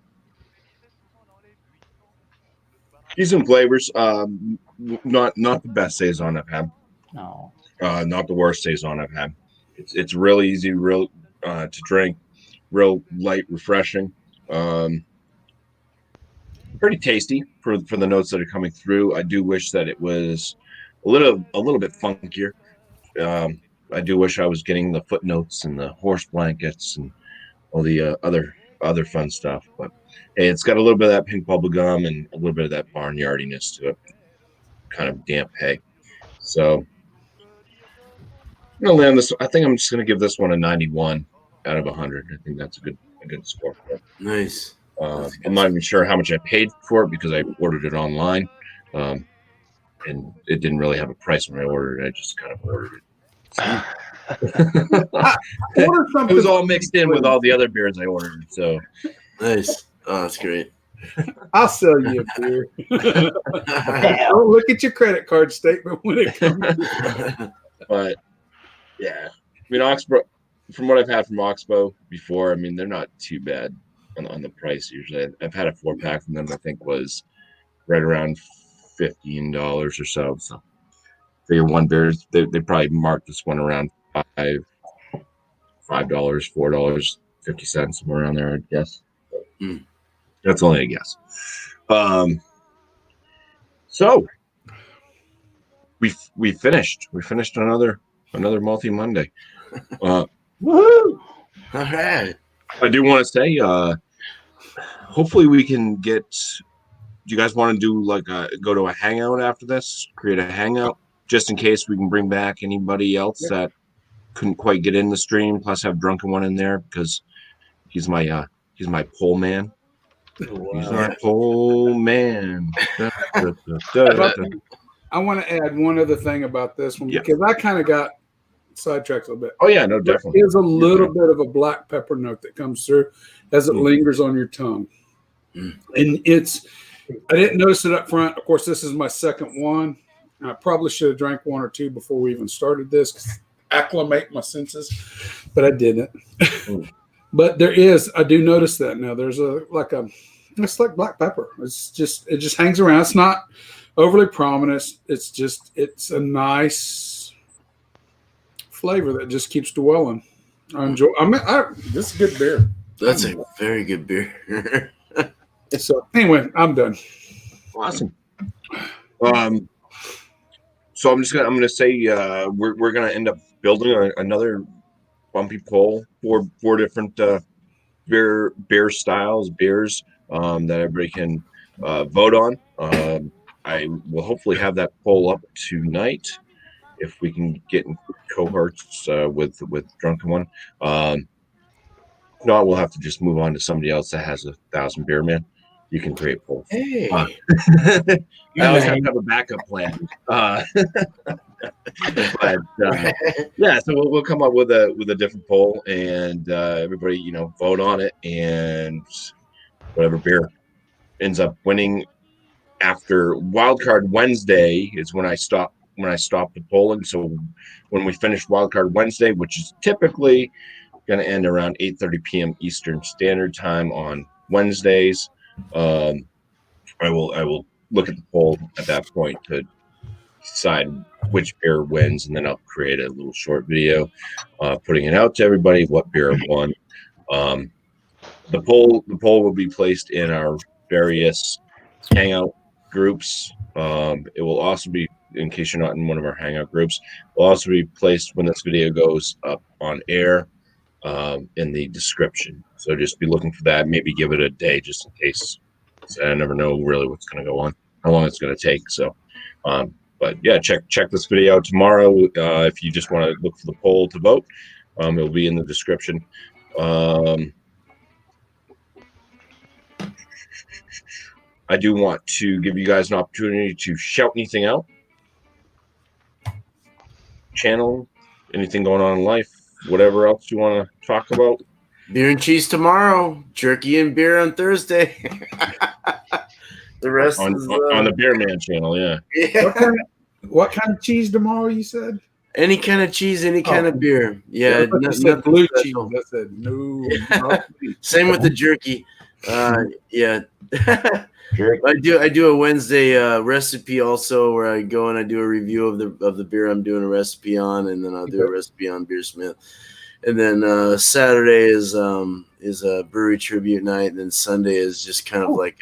Speaker 2: Decent flavors. Not the best saison I've had.
Speaker 9: No.
Speaker 2: Not the worst saison I've had. It's real easy, real to drink, real light, refreshing. Pretty tasty for the notes that are coming through. I do wish that it was a little bit funkier. I do wish I was getting the footnotes and the horse blankets and all the other fun stuff. But hey, it's got a little bit of that pink bubble gum and a little bit of that barnyardiness to it, kind of damp hay. So I'm gonna land this. I think I'm just gonna give this one a 91 out of 100. I think that's a good score.
Speaker 4: Nice.
Speaker 2: I'm not even sure how much I paid for it because I ordered it online, and it didn't really have a price when I ordered it. I just kind of ordered it.
Speaker 1: Order something.
Speaker 2: It was all mixed in with all the other beers I ordered. So
Speaker 4: Nice. Oh, that's great.
Speaker 1: I'll sell you a beer. Don't look at your credit card statement when it comes.
Speaker 2: But yeah, I mean, Oxbow, from what I've had from Oxbow before, I mean, they're not too bad on the price. Usually, I've had a 4-pack from them. I think was right around $15 or so. So for your one beer, they probably marked this one around $5, $4, 50 cents, somewhere around there, I guess.
Speaker 4: Mm.
Speaker 2: That's only a guess. So we finished. We finished another Multi Monday.
Speaker 9: Woohoo!
Speaker 4: All right.
Speaker 2: I do want to say, hopefully we can get. Do you guys want to do like go to a hangout after this? Create a hangout just in case we can bring back anybody else that couldn't quite get in the stream. Plus, have Drunken One in there because he's my pole man. He's our pole man.
Speaker 1: I want to add one other thing about this one because I kind of got sidetracked a little bit.
Speaker 2: Oh yeah, no, definitely.
Speaker 1: There's a little bit of a black pepper note that comes through as it lingers on your tongue, and I didn't notice it up front. Of course, this is my second one. I probably should have drank one or two before we even started this, acclimate my senses, but I didn't. But I do notice that now. There's it's like black pepper. It just hangs around. It's not overly prominent. It's a nice flavor that just keeps dwelling. I enjoy. This is good beer.
Speaker 4: That's a very good beer.
Speaker 1: So anyway, I'm done.
Speaker 2: Awesome. So I'm gonna say we're gonna end up building another BuMpy poll for 4 different beer styles, beers that everybody can vote on. I will hopefully have that poll up tonight if we can get in cohorts with Drunken One. No, we'll have to just move on to somebody else that has 1,000 beer, man. You can create polls.
Speaker 4: Hey.
Speaker 2: I always have to have a backup plan. But yeah, so we'll come up with a different poll, and everybody, vote on it, and whatever beer ends up winning after Wildcard Wednesday is when I stop the polling. So when we finish Wildcard Wednesday, which is typically going to end around 8:30 p.m. Eastern Standard Time on Wednesdays, I will look at the poll at that point to decide which beer wins, and then I'll create a little short video putting it out to everybody what beer won. The poll will be placed in our various hangout groups. It will also be, in case you're not in one of our hangout groups, will also be placed when this video goes up on air in the description. So just be looking for that. Maybe give it a day just in case. I never know really what's going to go on, how long it's going to take. So, but yeah, check this video out tomorrow. If you just want to look for the poll to vote, it'll be in the description. I do want to give you guys an opportunity to shout anything out. Channel, anything going on in life, whatever else you want to talk about.
Speaker 4: Beer and cheese tomorrow, jerky and beer on Thursday. The rest
Speaker 2: on the Beer Man channel, yeah.
Speaker 1: What kind of cheese tomorrow? You said
Speaker 4: any kind of cheese, any kind of beer. Yeah,
Speaker 1: nothing blue cheese. I said no.
Speaker 4: Same with the jerky. Yeah. I do a Wednesday recipe also where I go and I do a review of the beer I'm doing a recipe on, and then I'll do a recipe on Beersmith. And then Saturday is a brewery tribute night, and then Sunday is just kind of like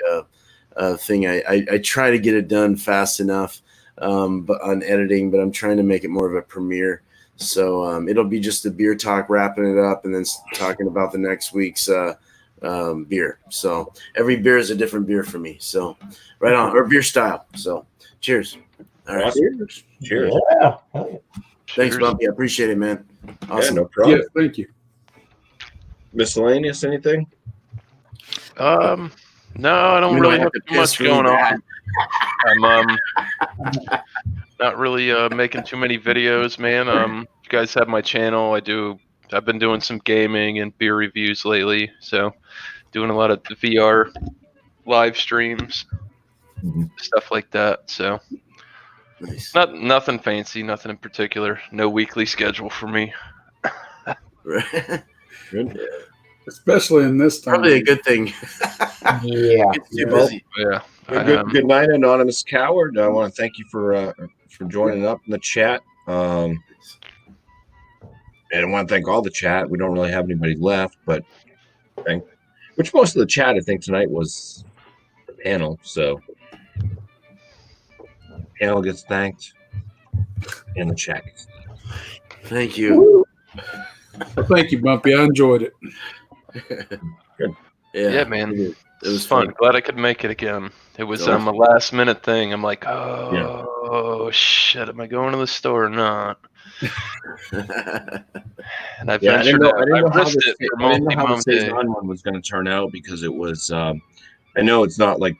Speaker 4: a thing. I try to get it done fast enough, but on editing, but I'm trying to make it more of a premiere. So it'll be just a beer talk, wrapping it up, and then talking about the next week's beer. So every beer is a different beer for me. So right on, or beer style. So cheers. All right.
Speaker 2: Cheers.
Speaker 9: Yeah.
Speaker 4: Thanks, BuMpy. I appreciate it, man. Awesome.
Speaker 2: Yeah, no problem.
Speaker 1: Yes, thank you.
Speaker 2: Miscellaneous, anything?
Speaker 5: No, I don't really have too much going on. I'm not really making too many videos, man. You guys have my channel. I've been doing some gaming and beer reviews lately, so doing a lot of VR live streams, stuff like that. So
Speaker 4: Nice.
Speaker 5: nothing fancy, nothing in particular. No weekly schedule for me.
Speaker 2: Good.
Speaker 1: Especially in this time.
Speaker 4: Probably a good thing.
Speaker 9: Yeah.
Speaker 4: It's too busy.
Speaker 5: Yeah.
Speaker 2: Good night, Anonymous Coward. I want to thank you for joining up in the chat. And I want to thank all the chat. We don't really have anybody left, but which most of the chat, I think, tonight was the panel. So the panel gets thanked and the chat gets thanked.
Speaker 4: Thank you.
Speaker 1: Well, thank you, BuMpy. I enjoyed it.
Speaker 2: Good.
Speaker 5: Yeah, man.
Speaker 4: It was
Speaker 5: fun.
Speaker 4: fun.
Speaker 5: Glad I could make it again. It was
Speaker 4: Awesome.
Speaker 5: a last minute thing. I'm like, oh shit, am I going to the store or not? And I ventured out. I risked it for
Speaker 2: I didn't know how the
Speaker 5: multi-mom day.
Speaker 2: Saison one was going to turn out because it was. I know it's not like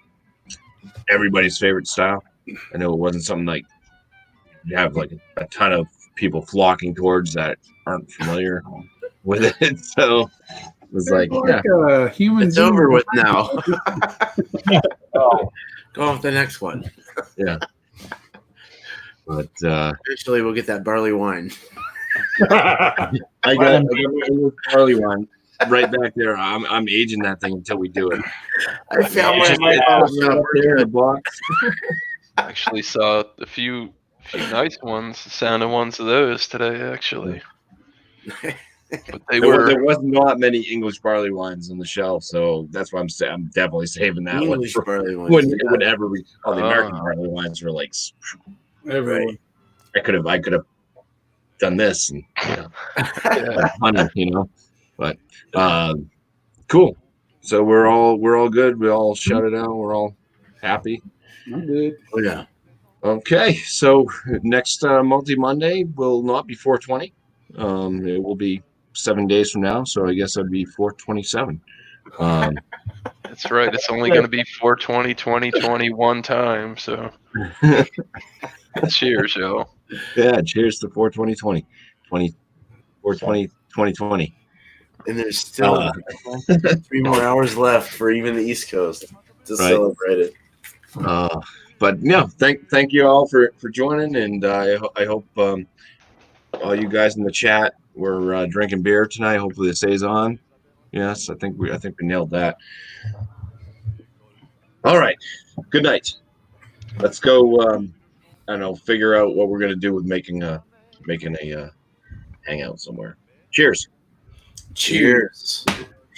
Speaker 2: everybody's favorite style. I know it wasn't something like you have like a ton of people flocking towards that aren't familiar with it. So it was like, yeah,
Speaker 1: human.
Speaker 4: It's over with now. Go with the next one.
Speaker 2: Yeah. But
Speaker 4: eventually we'll get that barley wine.
Speaker 2: I got my barley wine right back there. I'm aging that thing until we do it.
Speaker 4: I found
Speaker 2: It's
Speaker 4: my
Speaker 2: just up there in the box.
Speaker 5: Actually saw a few nice ones, sounded ones of those today, actually. But there
Speaker 2: was not many English barley wines on the shelf, so that's why I'm definitely saving that
Speaker 4: English
Speaker 2: one.
Speaker 4: barley wines.
Speaker 2: Whenever all the American barley wines were like
Speaker 1: everyone.
Speaker 2: I could have done this and honey, but cool. So we're all good. We all shut it out. We're all happy.
Speaker 1: I'm good.
Speaker 4: Oh yeah.
Speaker 2: Okay, so next Multi Monday will not be 420. It will be 7 days from now. So I guess that'd be 427.
Speaker 5: That's right. It's only going to be 420, 2020 one time. So cheers, y'all.
Speaker 2: Yeah, cheers to 420, 2020.
Speaker 4: And there's still 3 more hours left for even the East Coast to celebrate it.
Speaker 2: But no, thank you all for joining, and I hope all you guys in the chat were drinking beer tonight. Hopefully the Saison. Yes, I think we nailed that. All right, good night. Let's go. I don't know. Figure out what we're gonna do with making a hangout somewhere. Cheers.
Speaker 4: Cheers.